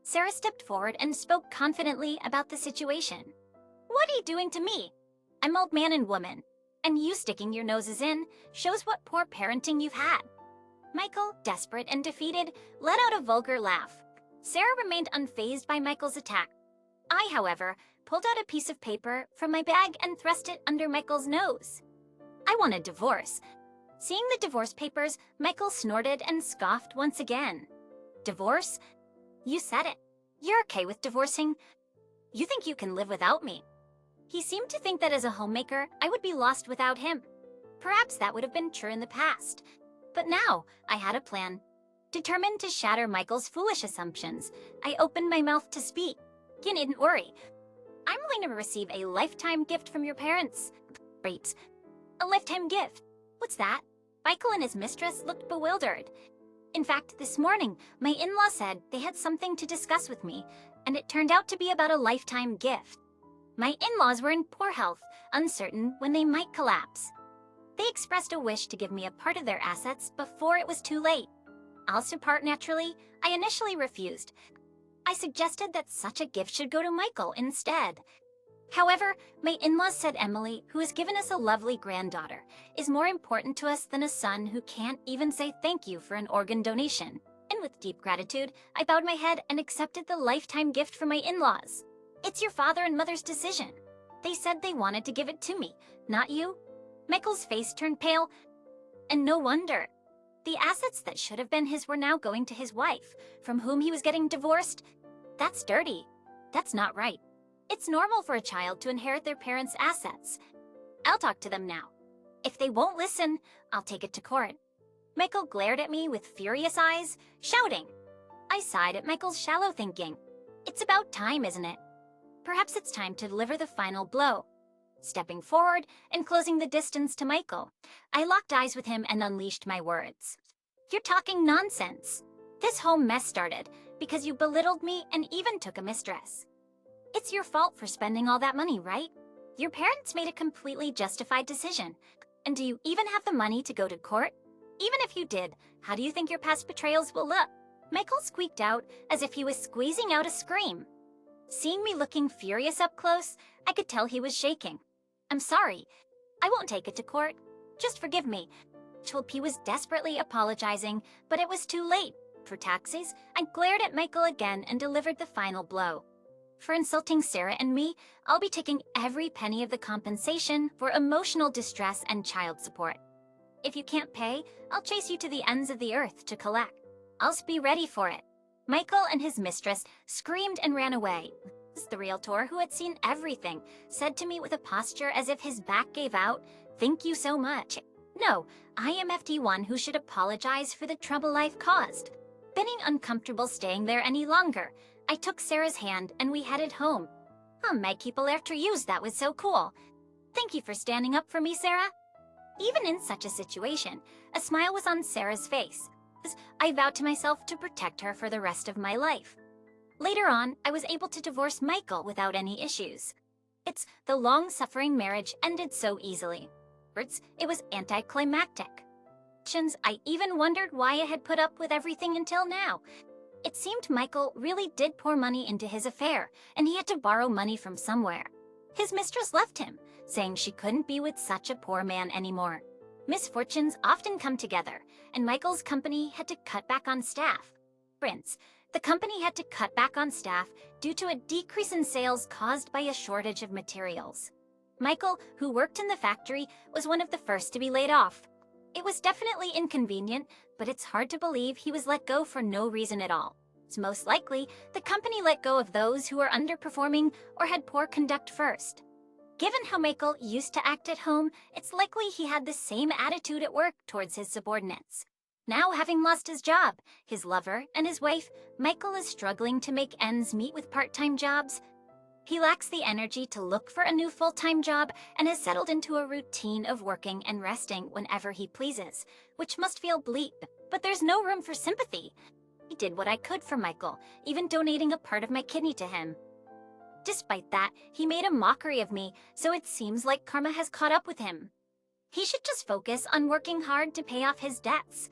Sarah stepped forward and spoke confidently about the situation. What are you doing to me? I'm old man and woman, and you sticking your noses in shows what poor parenting you've had. Michael, desperate and defeated, let out a vulgar laugh. Sarah remained unfazed by Michael's attack. I, however, pulled out a piece of paper from my bag and thrust it under Michael's nose. I want a divorce. Seeing the divorce papers, Michael snorted and scoffed once again. Divorce? You said it. You're okay with divorcing. You think you can live without me. He seemed to think that as a homemaker, I would be lost without him. Perhaps that would have been true in the past. But now, I had a plan. Determined to shatter Michael's foolish assumptions, I opened my mouth to speak. You needn't worry. I'm going to receive a lifetime gift from your parents. Great. A lifetime gift? What's that? Michael and his mistress looked bewildered. In fact, this morning, my in-law said they had something to discuss with me, and it turned out to be about a lifetime gift. My in-laws were in poor health, uncertain when they might collapse. They expressed a wish to give me a part of their assets before it was too late. Also part naturally, I initially refused. I suggested that such a gift should go to Michael instead. However, my in-laws said Emily, who has given us a lovely granddaughter, is more important to us than a son who can't even say thank you for an organ donation. And with deep gratitude, I bowed my head and accepted the lifetime gift from my in-laws. It's your father and mother's decision. They said they wanted to give it to me, not you. Michael's face turned pale, and no wonder. The assets that should have been his were now going to his wife, from whom he was getting divorced. That's dirty. That's not right. It's normal for a child to inherit their parents' assets. I'll talk to them now. If they won't listen, I'll take it to court. Michael glared at me with furious eyes, shouting. I sighed at Michael's shallow thinking. It's about time, isn't it? Perhaps it's time to deliver the final blow. Stepping forward and closing the distance to Michael, I locked eyes with him and unleashed my words. You're talking nonsense. This whole mess started because you belittled me and even took a mistress. It's your fault for spending all that money, right? Your parents made a completely justified decision. And do you even have the money to go to court? Even if you did, how do you think your past betrayals will look? Michael squeaked out as if he was squeezing out a scream. Seeing me looking furious up close, I could tell he was shaking. I'm sorry. I won't take it to court. Just forgive me. He was desperately apologizing, but it was too late. For taxes, I glared at Michael again and delivered the final blow. For insulting Sarah and me, I'll be taking every penny of the compensation for emotional distress and child support. If you can't pay, I'll chase you to the ends of the earth to collect. I'll be ready for it. Michael and his mistress screamed and ran away. The realtor, who had seen everything, said to me with a posture as if his back gave out, "Thank you so much. No, I am FD1 who should apologize for the trouble I've caused." Feeling uncomfortable staying there any longer, I took Sarah's hand and we headed home. My people after yous, that was so cool. Thank you for standing up for me, Sarah. Even in such a situation, a smile was on Sarah's face. I vowed to myself to protect her for the rest of my life. Later on, I was able to divorce Michael without any issues. The long-suffering marriage ended so easily. It was anticlimactic. I even wondered why I had put up with everything until now. It seemed Michael really did pour money into his affair, and he had to borrow money from somewhere. His mistress left him, saying she couldn't be with such a poor man anymore. Misfortunes often come together, and Michael's company had to cut back on staff. The company had to cut back on staff due to a decrease in sales caused by a shortage of materials. Michael, who worked in the factory, was one of the first to be laid off. It was definitely inconvenient, but it's hard to believe he was let go for no reason at all. It's most likely the company let go of those who were underperforming or had poor conduct first. Given how Michael used to act at home, it's likely he had the same attitude at work towards his subordinates. Now, having lost his job, his lover, and his wife, Michael is struggling to make ends meet with part-time jobs. He lacks the energy to look for a new full-time job and has settled into a routine of working and resting whenever he pleases, which must feel bleak, but there's no room for sympathy. I did what I could for Michael, even donating a part of my kidney to him. Despite that, he made a mockery of me, so it seems like karma has caught up with him. He should just focus on working hard to pay off his debts.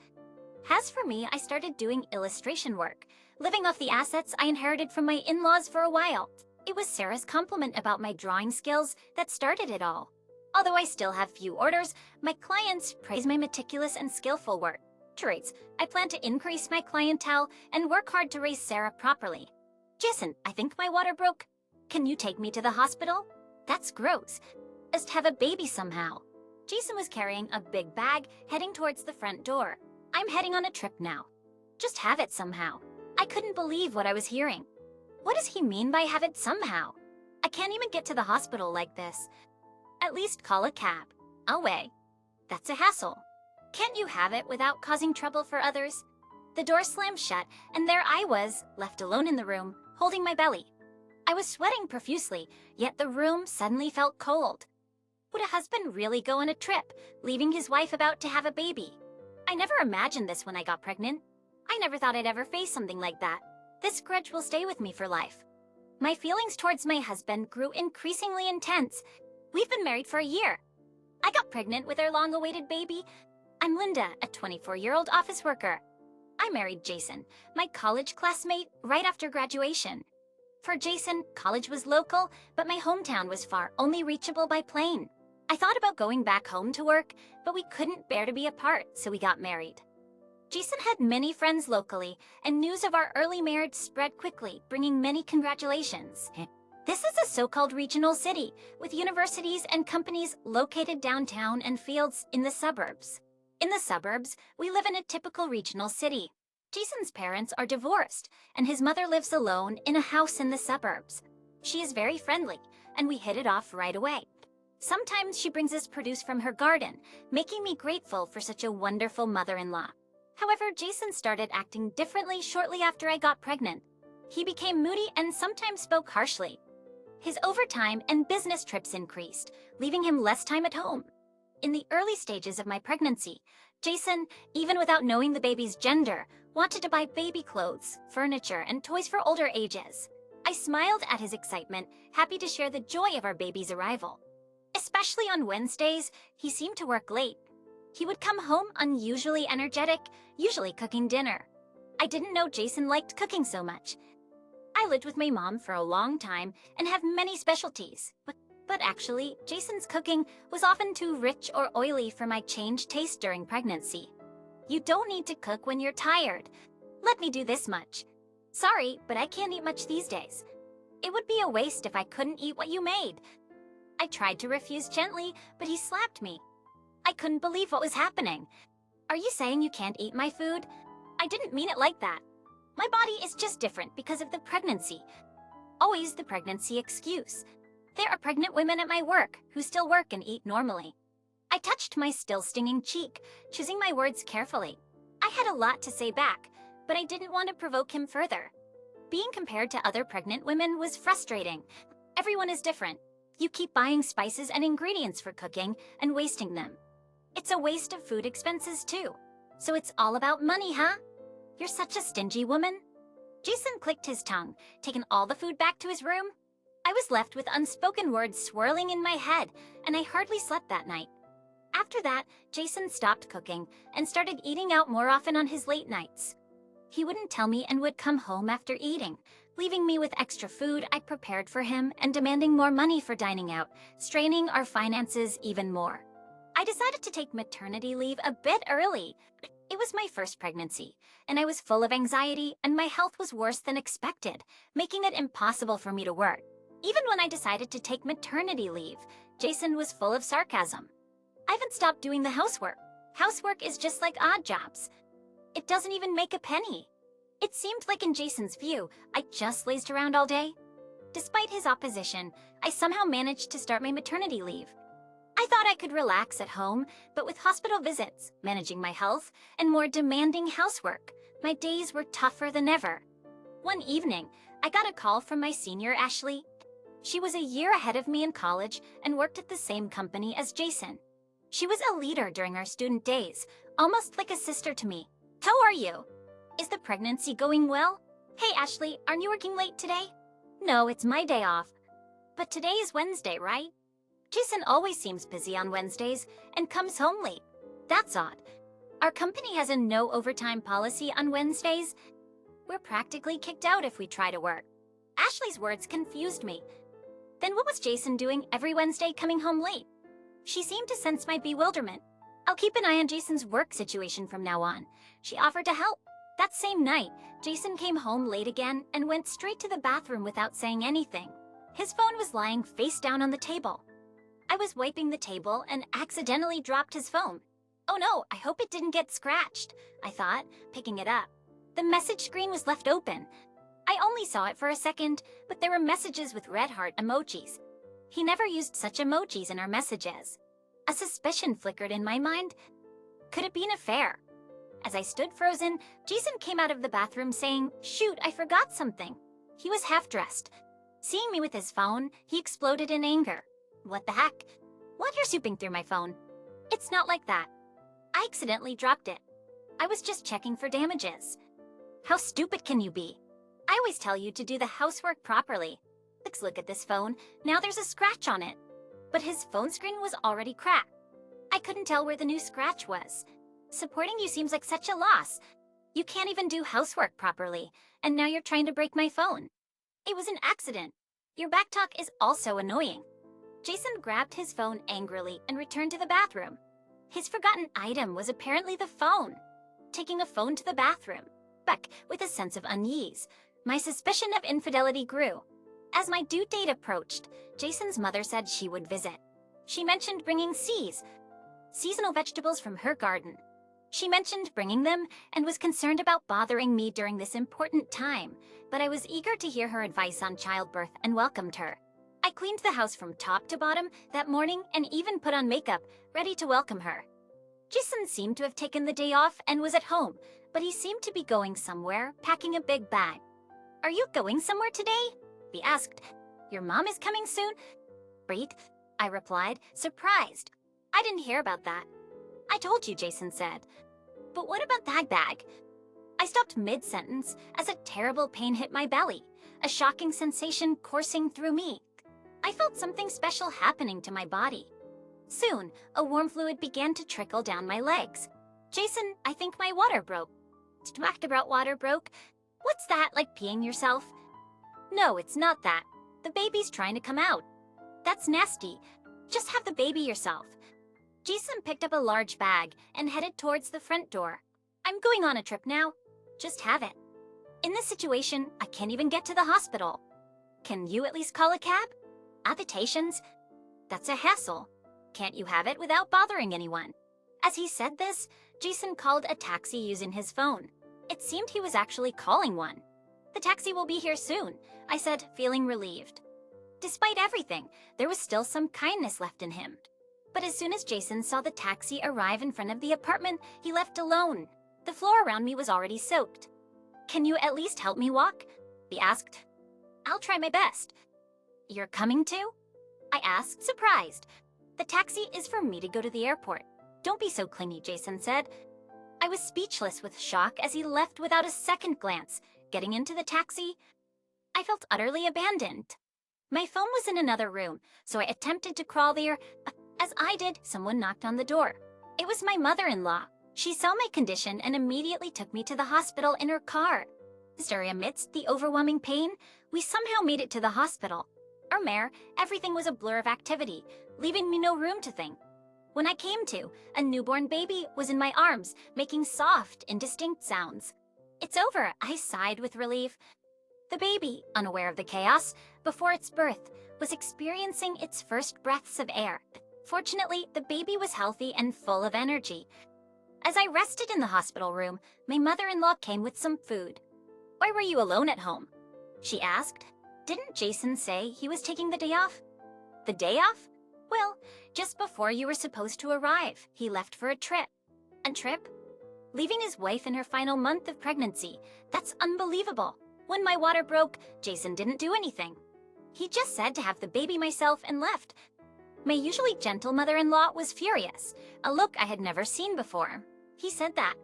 As for me, I started doing illustration work, living off the assets I inherited from my in-laws for a while. It was Sarah's compliment about my drawing skills that started it all. Although I still have few orders, my clients praise my meticulous and skillful work. Traits, I plan to increase my clientele and work hard to raise Sarah properly. Jason, I think my water broke. Can you take me to the hospital? That's gross. Just have a baby somehow. Jason was carrying a big bag, heading towards the front door. I'm heading on a trip now. Just have it somehow. I couldn't believe what I was hearing. What does he mean by have it somehow? I can't even get to the hospital like this. At least call a cab. I'll wait. That's a hassle. Can't you have it without causing trouble for others? The door slammed shut, and there I was, left alone in the room, holding my belly. I was sweating profusely, yet the room suddenly felt cold. Would a husband really go on a trip, leaving his wife about to have a baby? I never imagined this when I got pregnant. I never thought I'd ever face something like that. This grudge will stay with me for life. My feelings towards my husband grew increasingly intense. We've been married for a year. I got pregnant with our long-awaited baby. I'm Linda, a 24-year-old office worker. I married Jason, my college classmate, right after graduation. For Jason, college was local, but my hometown was far, only reachable by plane. I thought about going back home to work, but we couldn't bear to be apart, so we got married. Jason had many friends locally, and news of our early marriage spread quickly, bringing many congratulations. This is a so-called regional city, with universities and companies located downtown and fields in the suburbs. In the suburbs, we live in a typical regional city. Jason's parents are divorced, and his mother lives alone in a house in the suburbs. She is very friendly, and we hit it off right away. Sometimes she brings us produce from her garden, making me grateful for such a wonderful mother-in-law. However, Jason started acting differently shortly after I got pregnant. He became moody and sometimes spoke harshly. His overtime and business trips increased, leaving him less time at home. In the early stages of my pregnancy, Jason, even without knowing the baby's gender, wanted to buy baby clothes, furniture, and toys for older ages. I smiled at his excitement, happy to share the joy of our baby's arrival. Especially on Wednesdays, he seemed to work late. He would come home unusually energetic, usually cooking dinner. I didn't know Jason liked cooking so much. I lived with my mom for a long time and have many specialties, but actually, Jason's cooking was often too rich or oily for my changed taste during pregnancy. You don't need to cook when you're tired. Let me do this much. Sorry, but I can't eat much these days. It would be a waste if I couldn't eat what you made. I tried to refuse gently, but he slapped me. I couldn't believe what was happening. Are you saying you can't eat my food? I didn't mean it like that. My body is just different because of the pregnancy. Always the pregnancy excuse. There are pregnant women at my work who still work and eat normally. I touched my still stinging cheek, choosing my words carefully. I had a lot to say back, but I didn't want to provoke him further. Being compared to other pregnant women was frustrating. Everyone is different. You keep buying spices and ingredients for cooking and wasting them. It's a waste of food expenses too. So it's all about money, huh? You're such a stingy woman. Jason clicked his tongue, taking all the food back to his room. I was left with unspoken words swirling in my head, and I hardly slept that night. After that, Jason stopped cooking and started eating out more often on his late nights. He wouldn't tell me and would come home after eating, leaving me with extra food I prepared for him and demanding more money for dining out, straining our finances even more. I decided to take maternity leave a bit early. It was my first pregnancy, and I was full of anxiety, and my health was worse than expected, making it impossible for me to work. Even when I decided to take maternity leave, Jason was full of sarcasm. I haven't stopped doing the housework. Housework is just like odd jobs. It doesn't even make a penny. It seemed like in Jason's view, I just lazed around all day. Despite his opposition, I somehow managed to start my maternity leave. I thought I could relax at home, but with hospital visits, managing my health, and more demanding housework, my days were tougher than ever. One evening, I got a call from my senior, Ashley. She was a year ahead of me in college and worked at the same company as Jason. She was a leader during our student days, almost like a sister to me. How are you? Is the pregnancy going well? Hey, Ashley, aren't you working late today? No, it's my day off. But today is Wednesday, right? Jason always seems busy on Wednesdays and comes home late. That's odd. Our company has a no overtime policy on Wednesdays. We're practically kicked out if we try to work. Ashley's words confused me. Then what was Jason doing every Wednesday coming home late? She seemed to sense my bewilderment. I'll keep an eye on Jason's work situation from now on. She offered to help. That same night, Jason came home late again and went straight to the bathroom without saying anything. His phone was lying face down on the table. I was wiping the table and accidentally dropped his phone. Oh no, I hope it didn't get scratched, I thought, picking it up. The message screen was left open. I only saw it for a second, but there were messages with red heart emojis. He never used such emojis in our messages. A suspicion flickered in my mind. Could it be an affair? As I stood frozen, Jason came out of the bathroom saying, "Shoot, I forgot something." He was half-dressed. Seeing me with his phone, he exploded in anger. What the heck? What, you're snooping through my phone? It's not like that. I accidentally dropped it. I was just checking for damages. How stupid can you be? I always tell you to do the housework properly. Let's look at this phone. Now there's a scratch on it. But his phone screen was already cracked. I couldn't tell where the new scratch was. Supporting you seems like such a loss. You can't even do housework properly, and now you're trying to break my phone. It was an accident. Your backtalk is also annoying. Jason grabbed his phone angrily and returned to the bathroom. His forgotten item was apparently the phone. Taking a phone to the bathroom. Back with a sense of unease. My suspicion of infidelity grew. As my due date approached, Jason's mother said she would visit. She mentioned bringing seasonal vegetables from her garden. She mentioned bringing them and was concerned about bothering me during this important time, but I was eager to hear her advice on childbirth and welcomed her. I cleaned the house from top to bottom that morning and even put on makeup, ready to welcome her. Jason seemed to have taken the day off and was at home, but he seemed to be going somewhere, packing a big bag. "Are you going somewhere today?" he asked. "Your mom is coming soon?" "Great," I replied, surprised. I didn't hear about that. "I told you," Jason said. "But what about that bag?" I stopped mid-sentence as a terrible pain hit my belly, a shocking sensation coursing through me. I felt something special happening to my body. Soon, a warm fluid began to trickle down my legs. "Jason, I think my water broke." "Talked about water broke? What's that, like peeing yourself?" "No, it's not that. The baby's trying to come out." "That's nasty. Just have the baby yourself." Jason picked up a large bag and headed towards the front door. "I'm going on a trip now. Just have it." In this situation, I can't even get to the hospital. "Can you at least call a cab?" "Appetitions? That's a hassle. Can't you have it without bothering anyone?" As he said this, Jason called a taxi using his phone. It seemed he was actually calling one. "The taxi will be here soon," I said, feeling relieved. Despite everything, there was still some kindness left in him. But as soon as Jason saw the taxi arrive in front of the apartment, he left alone. The floor around me was already soaked. "Can you at least help me walk?" he asked. "I'll try my best." "You're coming too?" I asked, surprised. "The taxi is for me to go to the airport." "Don't be so clingy," Jason said. I was speechless with shock as he left without a second glance. Getting into the taxi, I felt utterly abandoned. My phone was in another room, so I attempted to crawl there. As I did, someone knocked on the door. It was my mother-in-law. She saw my condition and immediately took me to the hospital in her car. Amidst the overwhelming pain, we somehow made it to the hospital. Everything was a blur of activity, leaving me no room to think. When I came to, a newborn baby was in my arms, making soft, indistinct sounds. "It's over," I sighed with relief. The baby, unaware of the chaos, before its birth, was experiencing its first breaths of air. Fortunately, the baby was healthy and full of energy. As I rested in the hospital room, my mother-in-law came with some food. "Why were you alone at home?" she asked. "Didn't Jason say he was taking the day off?" "The day off? Well, just before you were supposed to arrive, he left for a trip." "A trip?" "Leaving his wife in her final month of pregnancy. That's unbelievable. When my water broke, Jason didn't do anything. He just said to have the baby myself and left." My usually gentle mother-in-law was furious, a look I had never seen before. "He said that.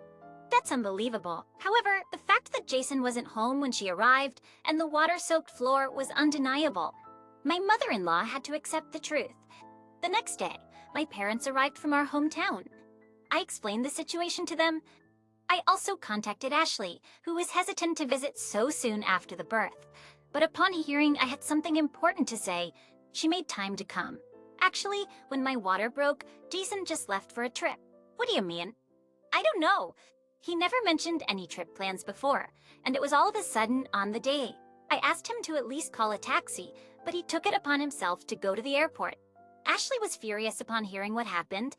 That's unbelievable." However, the fact that Jason wasn't home when she arrived and the water-soaked floor was undeniable. My mother-in-law had to accept the truth. The next day, my parents arrived from our hometown. I explained the situation to them. I also contacted Ashley, who was hesitant to visit so soon after the birth. But upon hearing I had something important to say, she made time to come. Actually, when my water broke, Jason just left for a trip. What do you mean? I don't know. He never mentioned any trip plans before, and it was all of a sudden on the day. I asked him to at least call a taxi, but he took it upon himself to go to the airport. Ashley was furious upon hearing what happened.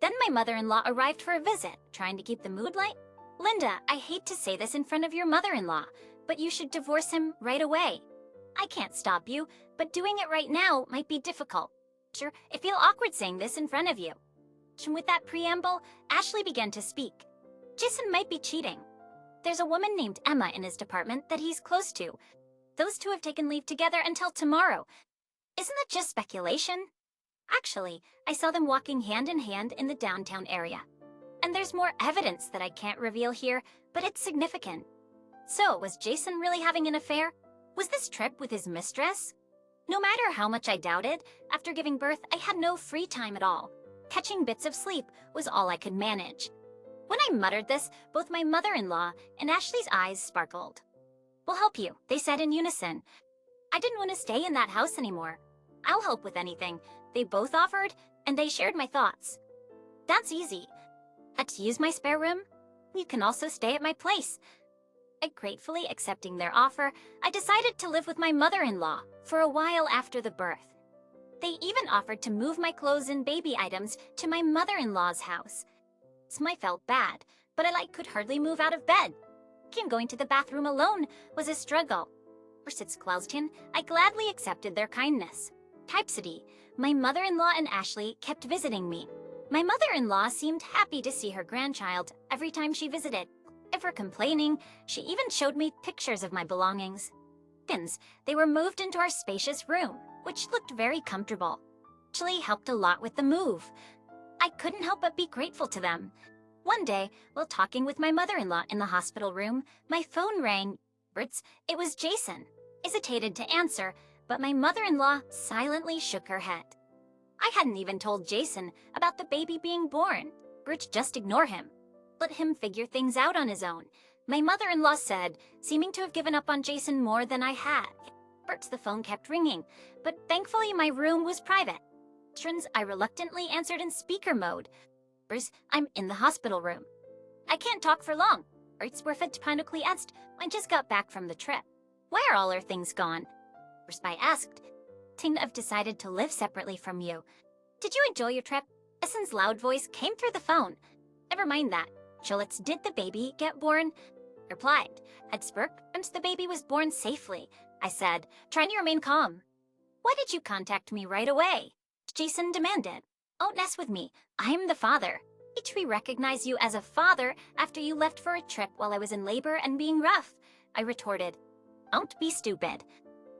Then my mother-in-law arrived for a visit, trying to keep the mood light. Linda, I hate to say this in front of your mother-in-law, but you should divorce him right away. I can't stop you, but doing it right now might be difficult. Sure, I feel awkward saying this in front of you. And with that preamble, Ashley began to speak. Jason might be cheating. There's a woman named Emma in his department that he's close to. Those two have taken leave together until tomorrow. Isn't that just speculation? Actually, I saw them walking hand in hand in the downtown area. And there's more evidence that I can't reveal here, but it's significant. So, was Jason really having an affair? Was this trip with his mistress? No matter how much I doubted, after giving birth, I had no free time at all. Catching bits of sleep was all I could manage. When I muttered this, both my mother-in-law and Ashley's eyes sparkled. We'll help you, they said in unison. I didn't want to stay in that house anymore. I'll help with anything, they both offered, and they shared my thoughts. That's easy. To use my spare room? You can also stay at my place. Gratefully accepting their offer, I decided to live with my mother-in-law for a while after the birth. They even offered to move my clothes and baby items to my mother-in-law's house. I felt bad, but I could hardly move out of bed. Going to the bathroom alone was a struggle. I gladly accepted their kindness. Typsody, my mother-in-law and Ashley kept visiting me. My mother-in-law seemed happy to see her grandchild every time she visited. Ever complaining, she even showed me pictures of my belongings. They were moved into our spacious room, which looked very comfortable. Ashley helped a lot with the move. I couldn't help but be grateful to them. One day, while talking with my mother-in-law in the hospital room, my phone rang. It was Jason. I hesitated to answer, but my mother-in-law silently shook her head. I hadn't even told Jason about the baby being born. Just ignore him. Let him figure things out on his own. My mother-in-law said, seeming to have given up on Jason more than I had. The phone kept ringing, but thankfully my room was private. I reluctantly answered in speaker mode. I'm in the hospital room. I can't talk for long. I just got back from the trip. Why are all our things gone? I asked. I've decided to live separately from you. Did you enjoy your trip? Essen's loud voice came through the phone. Never mind that. Did the baby get born? Replied. Once the baby was born safely, I said, trying to remain calm. Why did you contact me right away? Jason demanded. Don't mess with me. I'm the father. We recognize you as a father after you left for a trip while I was in labor and being rough. I retorted. Don't be stupid.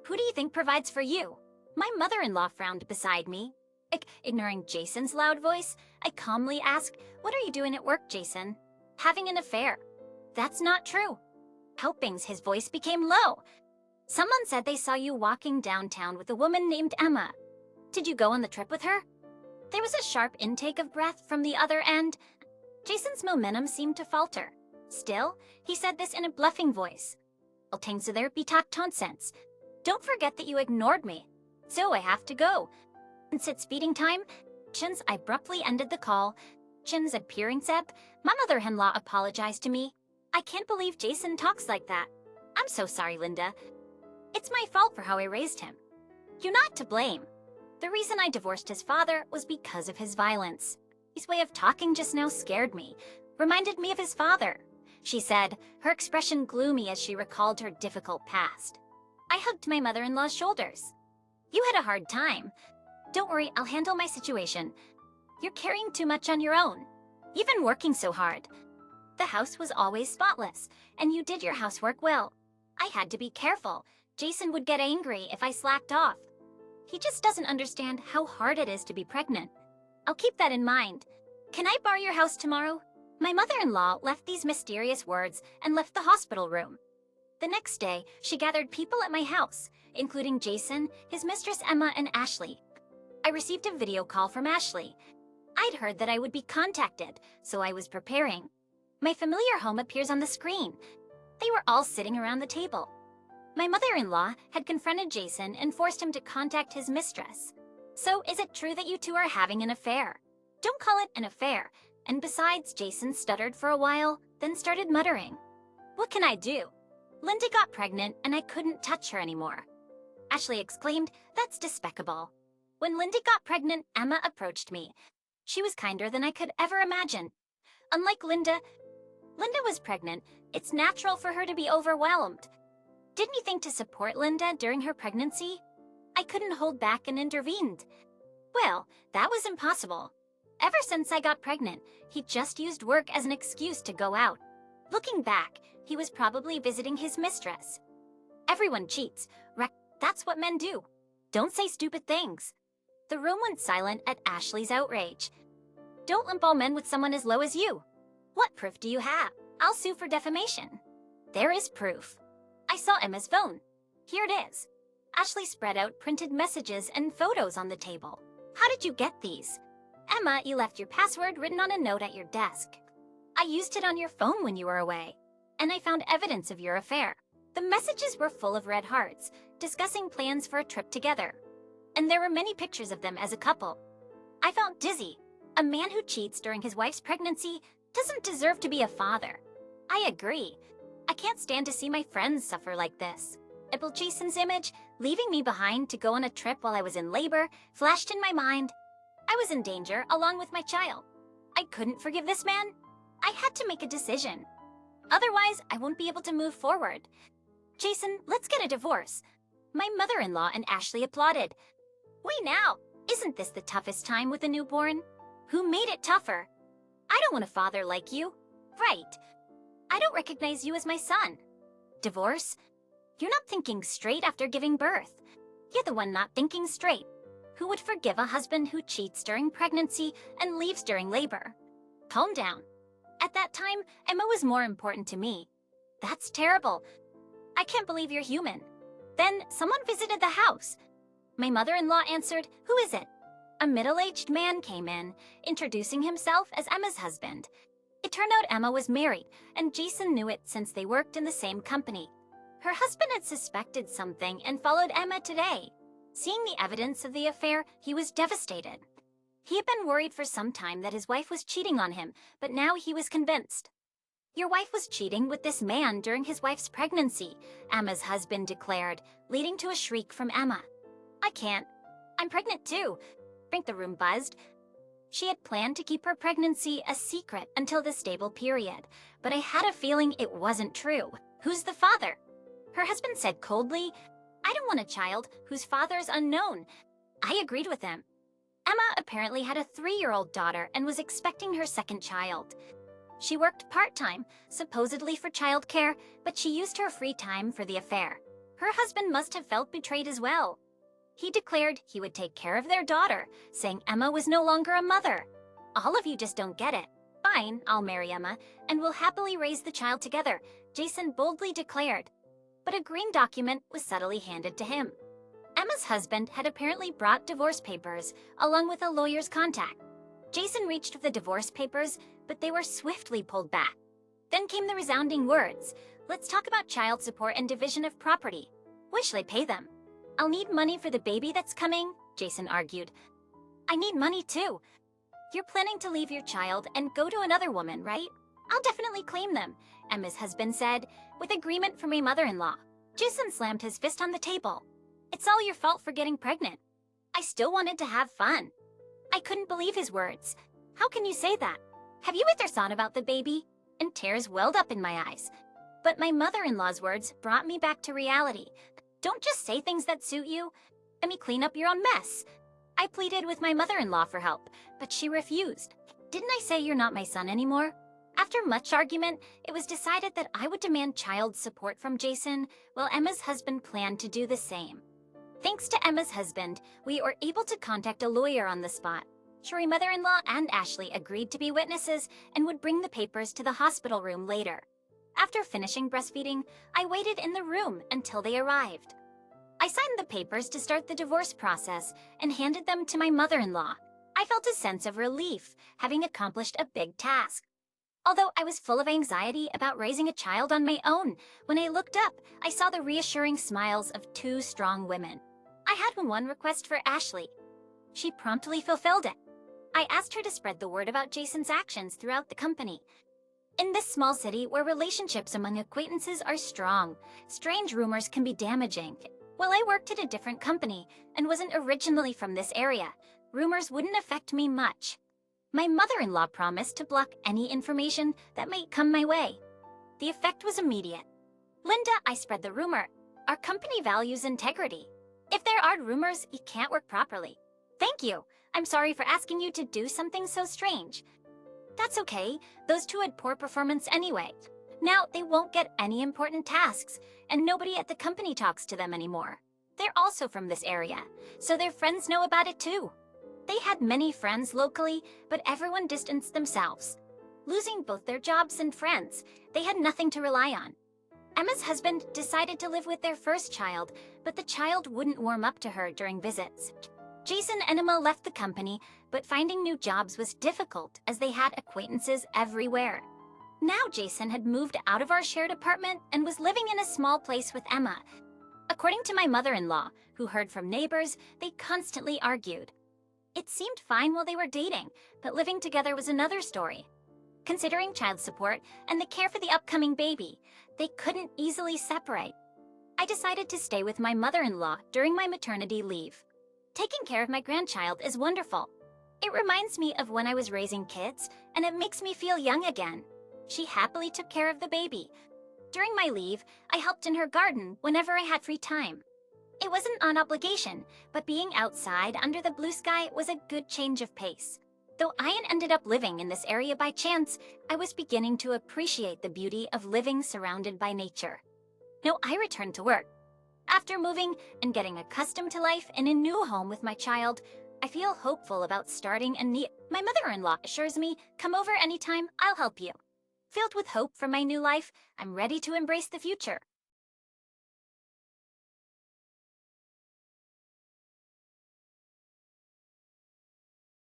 Who do you think provides for you? My mother-in-law frowned beside me. Ignoring Jason's loud voice, I calmly asked, what are you doing at work, Jason? Having an affair. That's not true. Helpings, his voice became low. Someone said they saw you walking downtown with a woman named Emma. Did you go on the trip with her? There was a sharp intake of breath from the other end. Jason's momentum seemed to falter. Still, he said this in a bluffing voice. So there be nonsense. Don't forget that you ignored me. So I have to go. Since it's feeding time, I abruptly ended the call. Appearing Seb, my mother-in-law apologized to me. I can't believe Jason talks like that. I'm so sorry, Linda. It's my fault for how I raised him. You're not to blame. The reason I divorced his father was because of his violence. His way of talking just now scared me, reminded me of his father. She said, her expression gloomy as she recalled her difficult past. I hugged my mother-in-law's shoulders. You had a hard time. Don't worry, I'll handle my situation. You're carrying too much on your own. You've been working so hard. The house was always spotless, and you did your housework well. I had to be careful. Jason would get angry if I slacked off. He just doesn't understand how hard it is to be pregnant. I'll keep that in mind. Can I borrow your house tomorrow? My mother-in-law left these mysterious words and left the hospital room. The next day, she gathered people at my house, including Jason, his mistress Emma, and Ashley. I received a video call from Ashley. I'd heard that I would be contacted, so I was preparing. My familiar home appears on the screen. They were all sitting around the table. My mother-in-law had confronted Jason and forced him to contact his mistress. So is it true that you two are having an affair? Don't call it an affair. And besides, Jason stuttered for a while, then started muttering. What can I do? Linda got pregnant and I couldn't touch her anymore. Ashley exclaimed, that's despicable. When Linda got pregnant, Emma approached me. She was kinder than I could ever imagine. Unlike Linda was pregnant. It's natural for her to be overwhelmed. Didn't you think to support Linda during her pregnancy? I couldn't hold back and intervened. Well, that was impossible. Ever since I got pregnant, he just used work as an excuse to go out. Looking back, he was probably visiting his mistress. Everyone cheats. That's what men do. Don't say stupid things. The room went silent at Ashley's outrage. Don't lump all men with someone as low as you. What proof do you have? I'll sue for defamation. There is proof. I saw Emma's phone. Here it is. Ashley spread out printed messages and photos on the table. How did you get these? Emma, you left your password written on a note at your desk. I used it on your phone when you were away, and I found evidence of your affair. The messages were full of red hearts, discussing plans for a trip together. And there were many pictures of them as a couple. I felt dizzy. A man who cheats during his wife's pregnancy doesn't deserve to be a father. I agree. I can't stand to see my friends suffer like this. Jason's image, leaving me behind to go on a trip while I was in labor, flashed in my mind. I was in danger along with my child. I couldn't forgive this man. I had to make a decision. Otherwise, I won't be able to move forward. Jason, let's get a divorce. My mother-in-law and Ashley applauded. Wait now, isn't this the toughest time with a newborn? Who made it tougher? I don't want a father like you. Right. I don't recognize you as my son. Divorce? You're not thinking straight after giving birth. You're the one not thinking straight. Who would forgive a husband who cheats during pregnancy and leaves during labor? Calm down. At that time, Emma was more important to me. That's terrible. I can't believe you're human. Then someone visited the house. My mother-in-law answered, "Who is it?" A middle-aged man came in, introducing himself as Emma's husband. It turned out Emma was married, and Jason knew it since they worked in the same company. Her husband had suspected something and followed Emma today. Seeing the evidence of the affair, he was devastated. He had been worried for some time that his wife was cheating on him, but now he was convinced. Your wife was cheating with this man during his wife's pregnancy, Emma's husband declared, leading to a shriek from Emma. I can't. I'm pregnant too. The room buzzed. She had planned to keep her pregnancy a secret until the stable period, but I had a feeling it wasn't true. Who's the father? Her husband said coldly, I don't want a child whose father is unknown. I agreed with him. Emma apparently had a 3-year-old daughter and was expecting her second child. She worked part-time, supposedly for childcare, but she used her free time for the affair. Her husband must have felt betrayed as well. He declared he would take care of their daughter, saying Emma was no longer a mother. All of you just don't get it. Fine, I'll marry Emma, and we'll happily raise the child together, Jason boldly declared. But a green document was subtly handed to him. Emma's husband had apparently brought divorce papers, along with a lawyer's contact. Jason reached for the divorce papers, but they were swiftly pulled back. Then came the resounding words, let's talk about child support and division of property. When shall I pay them? I'll need money for the baby that's coming, Jason argued. I need money too. You're planning to leave your child and go to another woman, right? I'll definitely claim them, Emma's husband said, with agreement from a mother-in-law. Jason slammed his fist on the table. It's all your fault for getting pregnant. I still wanted to have fun. I couldn't believe his words. How can you say that? Have you ever thought about the baby? And tears welled up in my eyes. But my mother-in-law's words brought me back to reality. Don't just say things that suit you. Let me clean up your own mess. I pleaded with my mother-in-law for help, but she refused. Didn't I say you're not my son anymore? After much argument, it was decided that I would demand child support from Jason, while Emma's husband planned to do the same. Thanks to Emma's husband, we were able to contact a lawyer on the spot. Sherry mother-in-law and Ashley agreed to be witnesses and would bring the papers to the hospital room later. After finishing breastfeeding, I waited in the room until they arrived. I signed the papers to start the divorce process and handed them to my mother-in-law. I felt a sense of relief, having accomplished a big task. Although I was full of anxiety about raising a child on my own, when I looked up, I saw the reassuring smiles of two strong women. I had one request for Ashley. She promptly fulfilled it. I asked her to spread the word about Jason's actions throughout the company. In this small city where relationships among acquaintances are strong, strange rumors can be damaging. While I worked at a different company and wasn't originally from this area, rumors wouldn't affect me much. My mother-in-law promised to block any information that might come my way. The effect was immediate. Linda, I spread the rumor. Our company values integrity. If there are rumors, you can't work properly. Thank you. I'm sorry for asking you to do something so strange. That's okay. Those two had poor performance anyway. Now they won't get any important tasks, and nobody at the company talks to them anymore. They're also from this area, so their friends know about it too. They had many friends locally, but everyone distanced themselves. Losing both their jobs and friends, they had nothing to rely on. Emma's husband decided to live with their first child, but the child wouldn't warm up to her during visits. Jason and Emma left the company, but finding new jobs was difficult as they had acquaintances everywhere. Now Jason had moved out of our shared apartment and was living in a small place with Emma. According to my mother-in-law, who heard from neighbors, they constantly argued. It seemed fine while they were dating, but living together was another story. Considering child support and the care for the upcoming baby, they couldn't easily separate. I decided to stay with my mother-in-law during my maternity leave. Taking care of my grandchild is wonderful. It reminds me of when I was raising kids, and it makes me feel young again. She happily took care of the baby. During my leave, I helped in her garden whenever I had free time. It wasn't on obligation, but being outside under the blue sky was a good change of pace. Though I ended up living in this area by chance, I was beginning to appreciate the beauty of living surrounded by nature. Now I returned to work. After moving and getting accustomed to life in a new home with my child, I feel hopeful about starting a new... My mother-in-law assures me, come over anytime, I'll help you. Filled with hope for my new life, I'm ready to embrace the future.